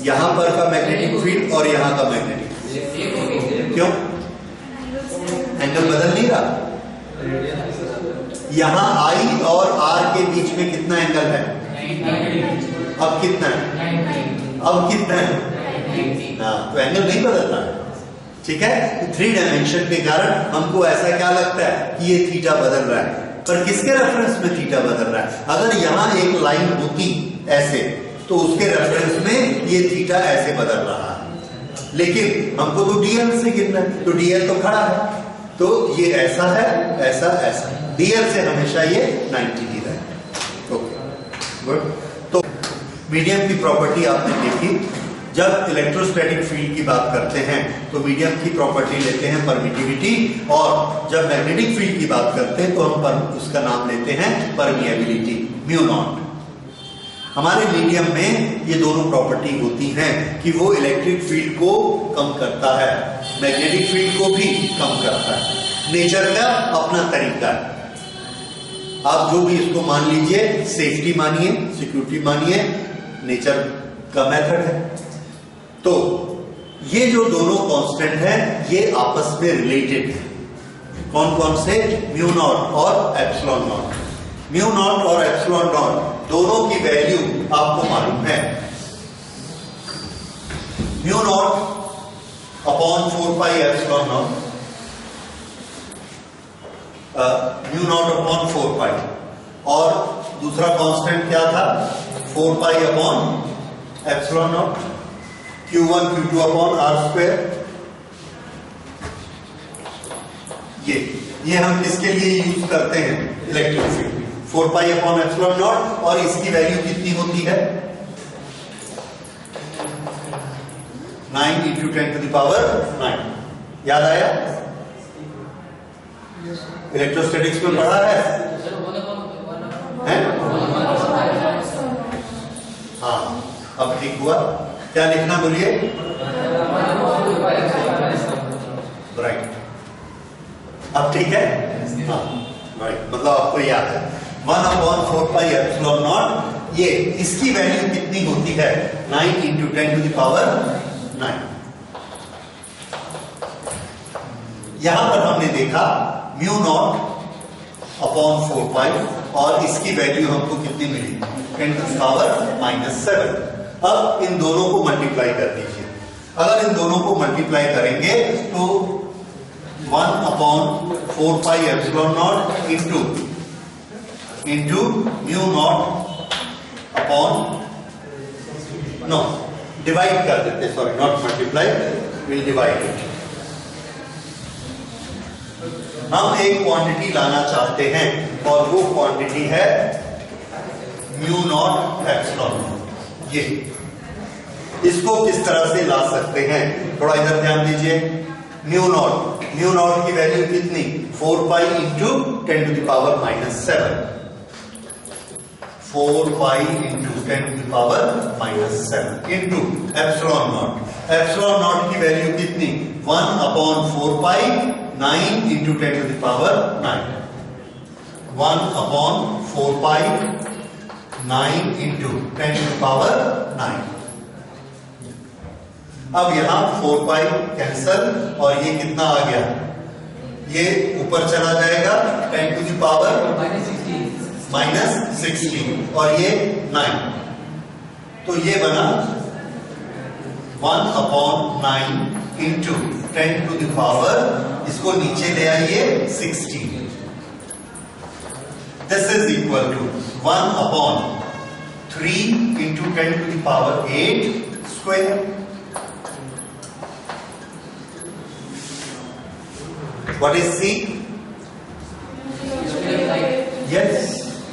S1: यहां पर का मैग्नेटिक फील्ड और यहां का मैग्नेटिक फील्ड, क्यों? एंगल बदल नहीं रहा। यहां I और R के बीच में कितना एंगल है? अब कितना है? अब कितना है? तो एंगल नहीं बदलता है, ठीक है? 3 डायमेंशन के कारण हमको ऐसा क्या लगता है कि ये थीटा बदल रहा है, पर किसके रेफरेंस में थीटा बदल रहा है? अगर यहां एक लाइन होती ऐसे तो उसके रेफरेंस में ये थीटा ऐसे बदल रहा है, लेकिन हमको तो dl से गिनना है, तो dl तो खड़ा है, तो ये ऐसा है, ऐसा, ऐसा, dl से हमेशा ये 90 ही रहेगा। Okay, good. तो मीडियम की प्रॉपर्टी आपने देखी। जब इलेक्ट्रोस्टैटिक फील्ड की बात करते हैं तो मीडियम की प्रॉपर्टी लेते हैं परमिटिविटी, और जब मैग्नेटिक फील्ड की बात करते हैं तो हम उसका नाम लेते हैं परमिएबिलिटी, म्यू नॉट। हमारे मीडियम में ये दोनों प्रॉपर्टी होती हैं कि वो इलेक्ट्रिक फील्ड को कम करता है, मैग्नेटिक फील्ड को भी कम करता है। नेचर का अपना तरीका है, आप जो भी इसको मान लीजिए, सेफ्टी मानिए, सिक्योरिटी मानिए, नेचर का मेथड है। तो ये जो दोनों कांस्टेंट हैं ये आपस में रिलेटेड है। कौन कौन से? म्यू नॉट और एप्सिलॉन नॉट। म्यू नॉट और एप्सिलॉन नॉट दोनों की वैल्यू आपको मालूम है। Mu naught upon 4 pi epsilon not, mu naught upon 4 pi, और दूसरा कांस्टेंट क्या था? 4 pi upon epsilon not, Q1 Q2 upon R square. ये हम किसके लिए यूज करते हैं? Electric field. 4 pi upon epsilon not, और इसकी वैल्यू कितनी होती है? 9 × 10⁹ याद आया? इलेक्ट्रोस्टैटिक्स में पढ़ा है? हाँ, अब ठीक हुआ। क्या लिखना बोलिए? राइट, अब ठीक है? हाँ, राइट, मतलब आपको याद है 1/4 पाई एप्सिलॉन नॉट। ये इसकी वैल्यू कितनी होती है? 9 × 10⁹। यहां पर हमने देखा म्यू नॉट अपॉन 4 पाई, और इसकी वैल्यू हमको कितनी मिली? 10⁻⁻7। अब इन दोनों को मल्टीप्लाई कर दीजिए। अगर इन दोनों को मल्टीप्लाई करेंगे तो 1/4 pi epsilon naught into mu naught upon upon no divide कर देते, sorry not multiply, will divide it. हम एक क्वांटिटी लाना चाहते हैं और वो क्वांटिटी है म्यू नॉट एप्सिलॉन नॉट। ये इसको किस तरह से ला सकते हैं, थोड़ा इधर ध्यान दीजिए। म्यू नॉट की वैल्यू कितनी, 4 pi into 10 to the power -7, 4 pi into 10 to the power -7 into epsilon naught की वैल्यू कितनी, 1 upon 4 pi 9 into 10 to the power 9, 1 upon 4 pi 9 into 10 to the power 9। अब यहां 4 पाई कैंसल और ये कितना आ गया, ये ऊपर चला जाएगा 10 टू द पावर -16 और ये 9, तो ये बना 1 upon 9 into 10 to the power, इसको नीचे ले आइए 16, this is equal to 1 upon 3 into 10 to the power 8 square. What is C? Yes,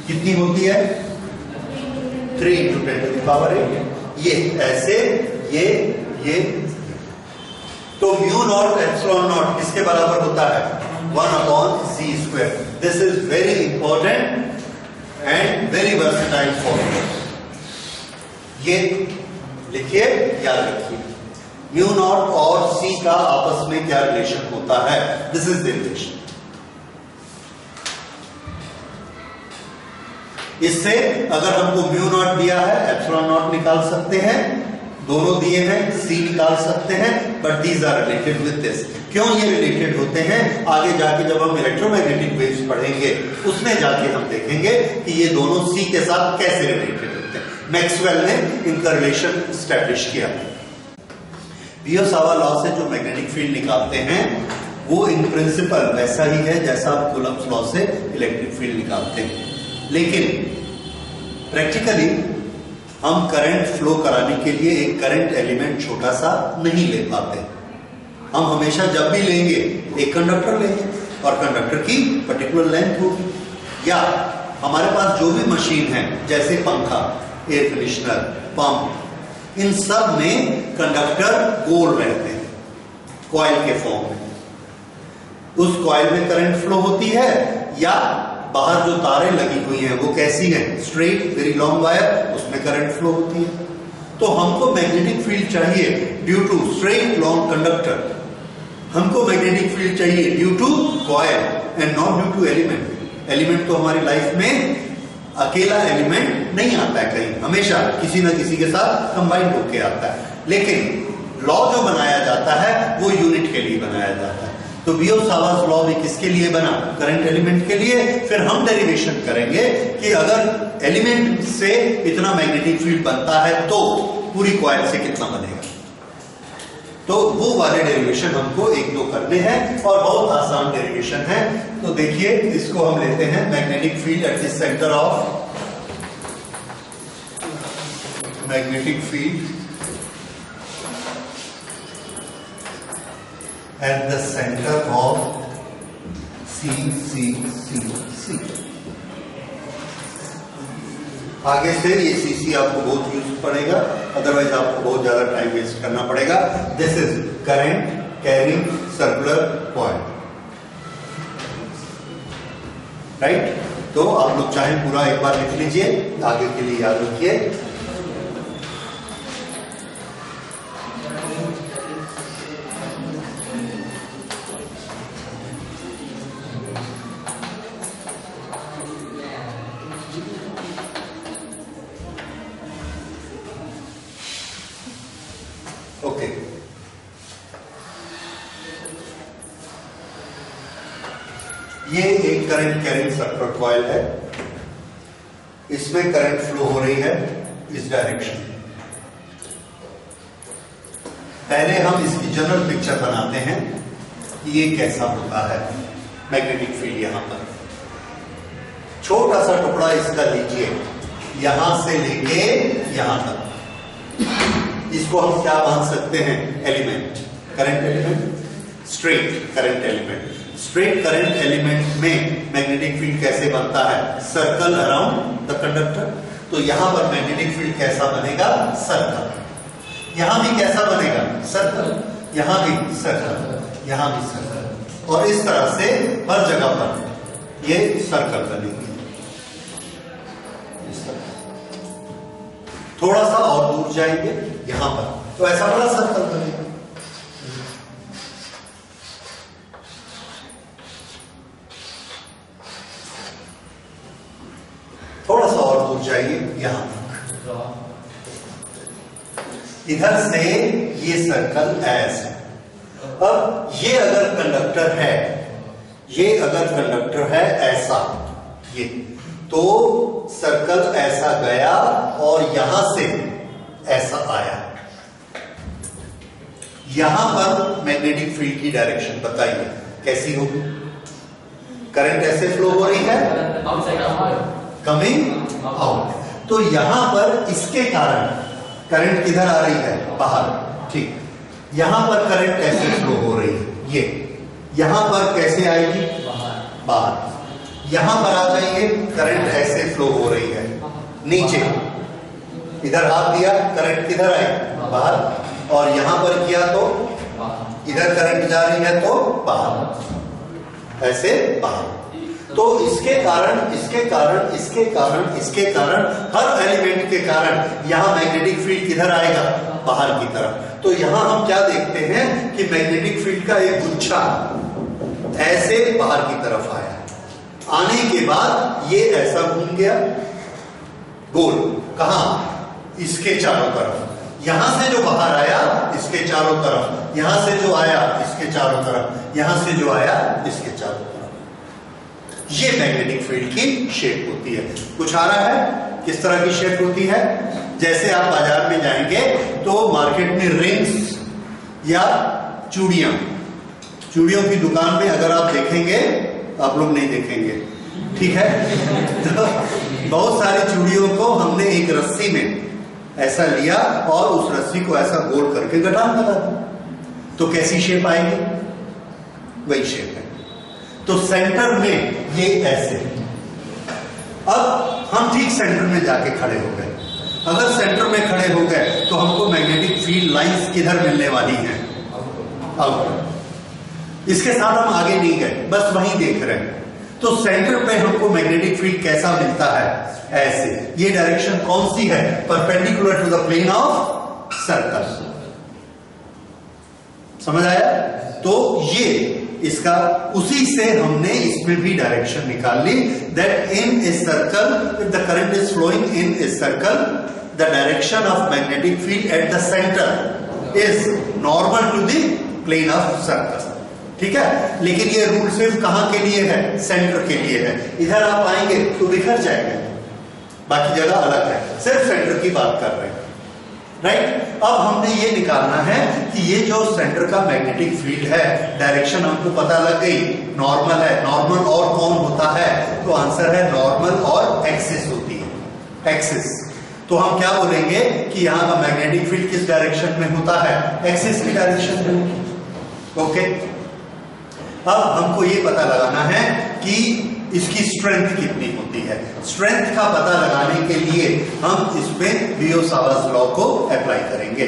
S1: कितनी होती है, 3 इंटू 10 टू द पावर 8। ये ऐसे ये तो म्यू नॉट एप्सिलॉन नॉट किसके बराबर होता है, 1 upon C square. This is very important and very versatile formula. ये लिखिए, याद रखिए, म्यू नॉट और C का आपस में क्या रिलेशन होता है, दिस इज द रिलेशन। इससे अगर हमको म्यू नॉट दिया है, एप्सिलॉन नॉट निकाल सकते हैं, दोनों दिए हैं, C निकाल सकते हैं, but these are related with this. क्यों ये रिलेटेड होते हैं, आगे जाके जब हम इलेक्ट्रोमैग्नेटिक वेव्स पढ़ेंगे उसमें जाके हम देखेंगे कि ये दोनों C के साथ कैसे रिलेटेड होते हैं। मैक्सवेल ने इनका रिलेशन स्टैब्लिश किया। बियोसावा लॉ से जो मैग्नेटिक फील्ड निकालते हैं वो इन प्रिंसिपल वैसा ही है जैसा आप कूलम्ब्स लॉ से इलेक्ट्रिक फील्ड निकालते हैं, लेकिन प्रैक्टिकली हम करंट फ्लो कराने के लिए एक करंट एलिमेंट छोटा सा नहीं ले पाते। हम हमेशा जब भी लेंगे एक कंडक्टर लेंगे और कंडक्टर की पर्टिकुलर लेंथ होगी, या हमारे पास जो भी मशीन है जैसे पंखा, एयर कंडीशनर, पंप, इन सब में कंडक्टर गोल रहते हैं कॉइल के फॉर्म में। उस कॉइल में करंट फ्लो होती है, या बाहर जो तारें लगी हुई हैं वो कैसी हैं, स्ट्रेट वेरी लॉन्ग वायर, उसमें करंट फ्लो होती है। तो हमको मैग्नेटिक फील्ड चाहिए due to straight long conductor, हमको मैग्नेटिक फील्ड चाहिए due to coil and not due to element. Element तो हमारी लाइफ में अकेला एलिमेंट नहीं आता है, कहीं हमेशा किसी ना किसी के साथ कंबाइंड होके आता है, लेकिन लॉ जो बनाया जाता है वो यूनिट के लिए बनाया जाता है। तो बियोसावास लॉ भी किसके लिए बना, करंट एलिमेंट के लिए। फिर हम डेरिवेशन करेंगे कि अगर एलिमेंट से इतना मैग्नेटिक फील्ड बनता है तो पूरी कॉइल से कितना बनेगा। तो वो वाले डेरिवेशन हमको एक दो करने हैं और बहुत आसान डेरिवेशन है। तो देखिए, इसको हम लेते हैं magnetic field at the centre of magnetic field at the center of C. आगे से ये CC आपको बहुत यूज पड़ेगा, अदरवाइज आपको बहुत ज्यादा टाइम वेस्ट करना पड़ेगा। This is current carrying circular coil, right. तो आप लोग चाहे पूरा एक बार लिख लीजिए, आगे के लिए याद रखिए। ओके, ये एक करंट कैरिंग सर्कुलर कॉइल है, इसमें करंट फ्लो हो रही है इस डायरेक्शन में। पहले हम इसकी जनरल पिक्चर बनाते हैं कि ये कैसा होता है मैग्नेटिक फील्ड। यहां पर छोटा सा टुकड़ा इसका लीजिए, यहां से लेके यहां तक। इसको हम क्या मान सकते हैं? Element, current element, straight current element. Straight current element में मैग्नेटिक फील्ड कैसे बनता है? Circle around the conductor. तो यहां पर मैग्नेटिक फील्ड कैसा बनेगा? सर्कल। यहां भी कैसा बनेगा? सर्कल। यहां भी सर्कल, यहां भी सर्कल, और इस तरह से हर जगह पर ये सर्कल बनेगी। थोड़ा सा और दूर जाएंगे यहां पर, तो ऐसा बड़ा सर्कल बनेगा। थोड़ा सा और दूर जाइए यहां तक, इधर से ये सर्कल ऐसा। अब ये अगर कंडक्टर है, ये अगर कंडक्टर है ऐसा, ये तो सर्कल ऐसा गया और यहां से ऐसा आया। यहां पर मैग्नेटिक फील्ड की डायरेक्शन बताइए कैसी होगी? करंट ऐसे फ्लो हो रही है, कमिंग आउट। तो यहां पर इसके कारण करंट किधर आ रही है? बाहर, ठीक। यहां पर करंट ऐसे फ्लो हो रही है, ये यहां पर कैसे आएगी? बाहर। यहां पर आ जाइए, करंट ऐसे फ्लो हो रही है नीचे। इधर हाथ दिया, करंट किधर आई? बाहर। और यहां पर किया तो इधर करंट जा रही है तो बाहर, ऐसे बाहर। तो इसके कारण, इसके कारण, इसके कारण, इसके कारण, हर एलिमेंट के कारण यहां मैग्नेटिक फील्ड किधर आएगा? बाहर की तरफ। तो यहां हम क्या देखते हैं कि मैग्नेटिक फील्ड का एक गुच्छा ऐसे बाहर की तरफ आया। आने के बाद ये ऐसा घूम गया गोल, कहां? इसके चारों तरफ। यहां से जो बाहर आया इसके चारों तरफ, यहां से जो आया इसके चारों तरफ, यहां से जो आया इसके चारों तरफ। ये मैग्नेटिक फील्ड की शेप होती है। कुछ आ रहा है? किस तरह की शेप होती है? जैसे आप बाजार में जाएंगे तो मार्केट में रिंग्स या चूड़ियां, चूड़ियों की दुकान में अगर आप देखेंगे, आप लोग नहीं देखेंगे, ठीक है? तो बहुत सारी चूड़ियों को हमने एक रस्सी में ऐसा लिया और उस रस्सी को ऐसा गोल करके गठान लगा दिया, तो कैसी शेप आएगी? वही शेप है। तो सेंटर में ये ऐसे। अब हम ठीक सेंटर में जाके खड़े हो गए। अगर सेंटर में खड़े हो गए तो हमको मैग्नेटिक फील्ड लाइंस किधर मिलने वाली हैं? आउट। इसके साथ हम आगे नहीं गए, बस वहीं देख रहे हैं। तो सेंटर पे हमको मैग्नेटिक फील्ड कैसा मिलता है? ऐसे। ये डायरेक्शन कौन सी है? Perpendicular to the plane of circle. समझ आया? तो ये इसका, उसी से हमने इसमें भी डायरेक्शन निकाल ली, that in a circle if the current is flowing in a circle the direction of magnetic field at the centre is normal to the plane of circle. ठीक है? लेकिन ये रूल सिर्फ कहां के लिए है? सेंटर के लिए है। इधर आप आएंगे तो बिखर जाएंगे, बाकी जगह अलग है, सिर्फ सेंटर की बात कर रहे हैं, राइट? अब हमने ये निकालना है कि ये जो सेंटर का मैग्नेटिक फील्ड है, डायरेक्शन हमको पता लग गई, नॉर्मल है। नॉर्मल और कौन होता है? तो आंसर है नॉर्मल और एक्सिस होती है, एक्सिस। तो हम क्या बोलेंगे कि यहां का मैग्नेटिक फील्ड किस डायरेक्शन में होता है? एक्सिस की डायरेक्शन में। ओके, अब हमको ये पता लगाना है कि इसकी स्ट्रेंथ कितनी होती है। स्ट्रेंथ का पता लगाने के लिए हम इसमें बियो-सावर्ट्स लॉ को अप्लाई करेंगे।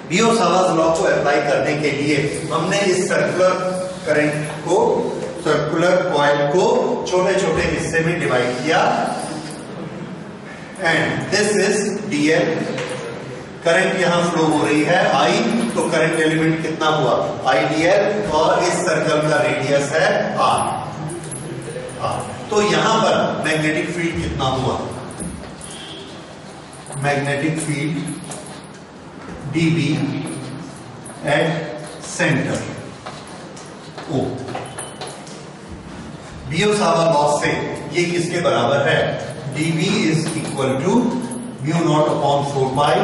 S1: बियो-सावर्ट्स लॉ को अप्लाई करने के लिए हमने इस सर्कुलर करंट को, सर्कुलर कॉइल को छोटे छोटे हिस्से में डिवाइड किया, and this is DL. Current यहां फ्लो हो रही है आई, तो करंट एलिमेंट कितना हुआ? आई डीएल, और इस सर्कल का रेडियस है आर। तो यहां पर मैग्नेटिक फील्ड कितना हुआ? Magnetic field dB at centre O. Biot Savart law से ये किसके बराबर है? dB is equal to mu naught upon 4 pi,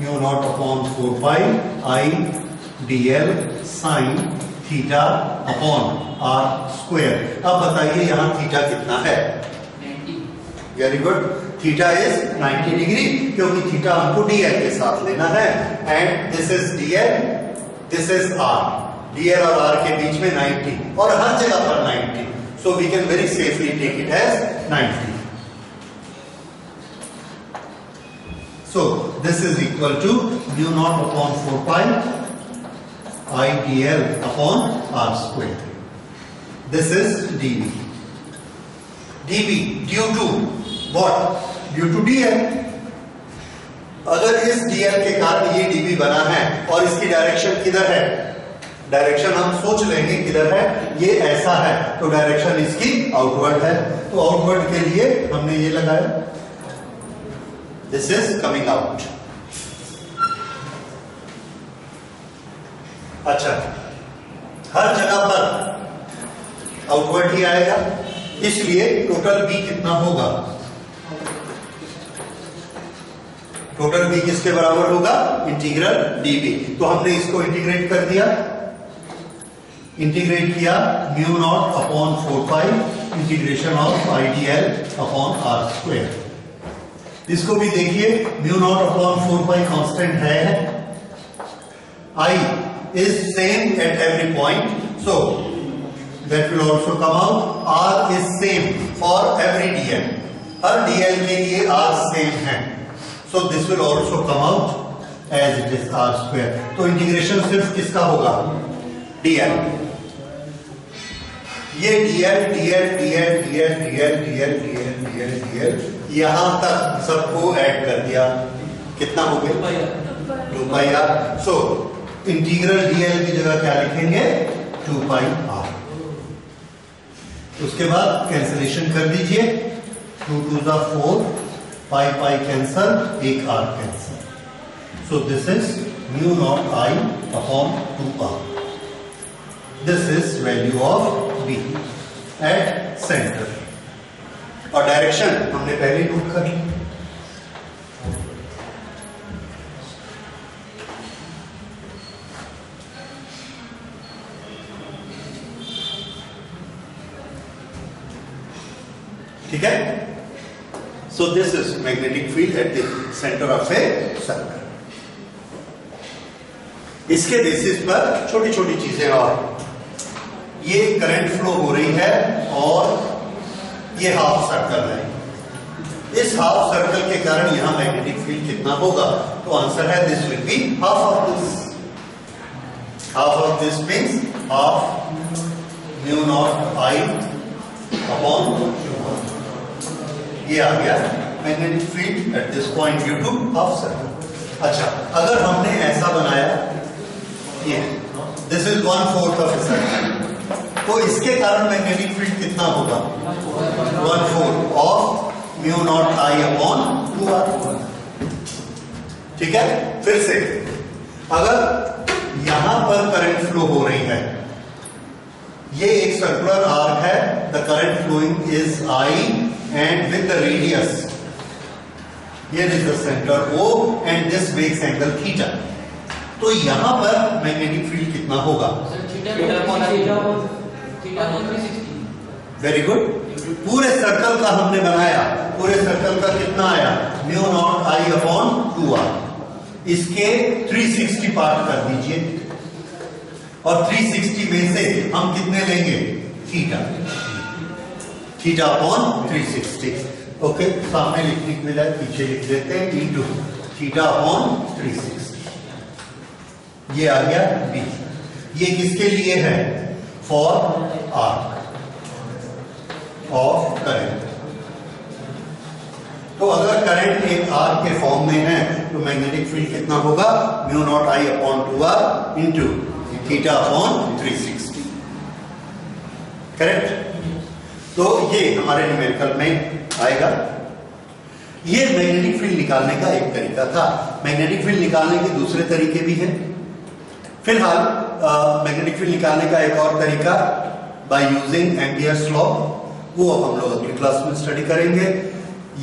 S1: mu naught upon 4 pi I dl sine theta upon are square. अब बताइए यहां थीटा कितना है? 90। Very good. Theta is 90 degree, क्योंकि थीटा हमको dl के साथ लेना है, and this is dl, this is r, dl और r के बीच में 90 और हर जगह पर 90, so we can very safely take it as 90. So this is equal to mu naught upon 4 pi I dl upon r square. This is dv. dv due to what? Due to dl. अगर इस dl के कारण ये dv बना है और इसकी डायरेक्शन किधर है, डायरेक्शन हम सोच लेंगे किधर है, ये ऐसा है, तो डायरेक्शन इसकी आउटवर्ड है, तो आउटवर्ड के लिए हमने ये लगाया, दिस इज कमिंग आउट. अच्छा, हर जगह पर आउटवर्ड ही आएगा, इसलिए टोटल बी कितना होगा, टोटल बी किसके बराबर होगा, इंटीग्रल डीबी. तो हमने इसको इंटीग्रेट कर दिया, इंटीग्रेट किया mu naught upon 4 pi integration of I D L upon are square. इसको भी देखिए, mu naught upon 4 pi constant है, I is same at every point, so that will also come out. R is same for every dl, her dl के लिए R same है, so this will also come out as it is R square. तो इंटीग्रेशन सिर्फ किसका होगा, dl. ये dl dl dl dl dl dl dl dl dl यहां तक सबको ऐड कर दिया, कितना हो गया, 2 पाई r. so इंटीग्रल dl की जगह क्या लिखेंगे, 2 पाई r. उसके बाद कैंसिलेशन कर दीजिए, 2 2 4, पाई पाई कैंसल, एक r cancel. So this is mu naught i upon 2r. This is value of b at centre. और डायरेक्शन हमने पहले नोट कर ली. ठीक है. So this is magnetic field at the centre of a circle. इसके बेसिस पर छोटी छोटी चीजें, और ये करंट फ्लो हो रही है और ये हाफ सर्कल है. इस हाफ सर्कल के कारण यहां मैग्नेटिक फील्ड कितना होगा, तो आंसर है this will be half of this. Half of this means half mu naught I upon, ये आ गया magnetic field at this point due to half circle. अच्छा, अगर हमने ऐसा बनाया, ये this is 1/4 of a circle, तो इसके कारण मैग्नेटिक फील्ड कितना होगा, 1/4 of mu naught I upon 2r. ठीक है. फिर से अगर यहां पर करंट फ्लो हो रही है, ये एक सर्कुलर आर्क है, the current following is I and with the radius, here is the center O and this makes angle theta. तो यहां पर मैग्नेटिक फील्ड कितना होगा, वेरी गुड. पूरे सर्कल का हमने बनाया, पूरे सर्कल का कितना आया, mu naught I upon 2r. इसके 360 पार्ट कर दीजिए, और 360 में से हम कितने लेंगे, थीटा, थीटा अपॉन 360. ओके, सामने लिखने के बजाय पीछे लिख देते हैं, इंटू थीटा अपॉन 360. ये आ गया बी. ये किसके लिए है, फॉर आर्क ऑफ करंट. तो अगर करंट एक आर्क के फॉर्म में है, तो मैग्नेटिक फील्ड कितना होगा, mu naught I upon 2r into theta upon 360. Correct. तो ये हमारे न्यूमेरिकल में आएगा. ये मैग्नेटिक फील्ड निकालने का एक तरीका था. मैग्नेटिक फील्ड निकालने के दूसरे तरीके भी हैं. फिलहाल मैग्नेटिक फील्ड निकालने का एक और तरीका बाय यूजिंग एम्पियर्स लॉ, वो अब हम लोग अगली क्लास में स्टडी करेंगे.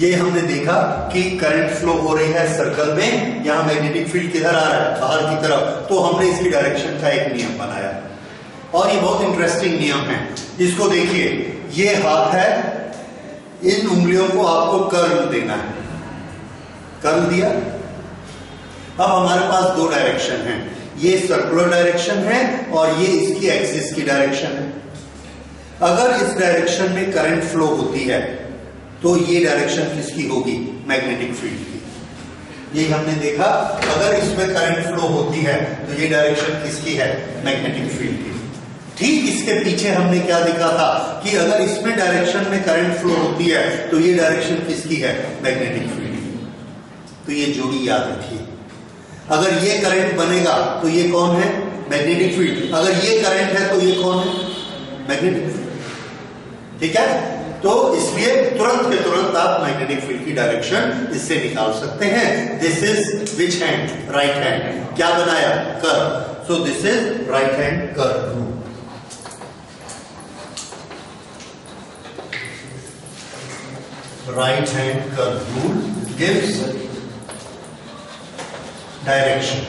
S1: ये हमने देखा कि करंट फ्लो हो रही है सर्कल में, यहां मैग्नेटिक फील्ड किधर आ रहा है, बाहर की तरफ, तो हमने इसकी डायरेक्शन का एक नियम बनाया, और ये बहुत इंटरेस्टिंग नियम है. इसको देखिए, ये हाथ है, इन उंगलियों को आपको कर्ल देना है। कर्ल दिया। अब हमारे पास दो डायरेक्शन है, ये सर्कुलर डायरेक्शन है और ये इसकी एक्सिस की डायरेक्शन है। अगर इस डायरेक्शन में करंट फ्लो होती है तो ये डायरेक्शन किसकी होगी? मैग्नेटिक फील्ड की। यही हमने देखा, अगर इसमें करंट फ्लो होती है तो ये डायरेक्शन किसकी है? मैग्नेटिक फील्ड की। ठीक इसके पीछे हमने क्या देखा था कि अगर इसमें डायरेक्शन में करंट फ्लो होती है तो ये डायरेक्शन किसकी है? मैग्नेटिक फील्ड की। तो ये जोड़ी याद रखिए। अगर ये करंट बनेगा तो ये कौन है? Magnetic field. अगर ये करंट है तो ये कौन है? Magnetic field. ठीक है, तो इसलिए तुरंत के तुरंत आप मैग्नेटिक फील्ड की डायरेक्शन इससे निकाल सकते हैं। This is which hand? Right hand. क्या बनाया? Curve. So this is right hand curve rule. Right hand curve rule gives direction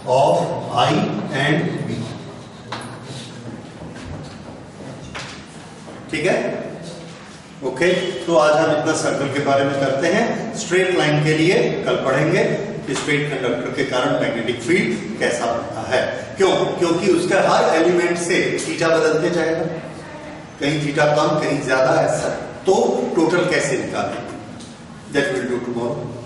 S1: of I and B। ठीक है, ओके। तो आज हम इतना सर्कल के बारे में करते हैं। स्ट्रेट लाइन के लिए कल पढ़ेंगे कि स्ट्रेट कंडक्टर के कारण मैग्नेटिक फील्ड कैसा बनता है। क्यों? क्योंकि उसका हर एलिमेंट से थीटा बदलते जाएगा, कहीं थीटा कम कहीं ज्यादा, ऐसा। तो टोटल कैसे निकालें? That will do tomorrow.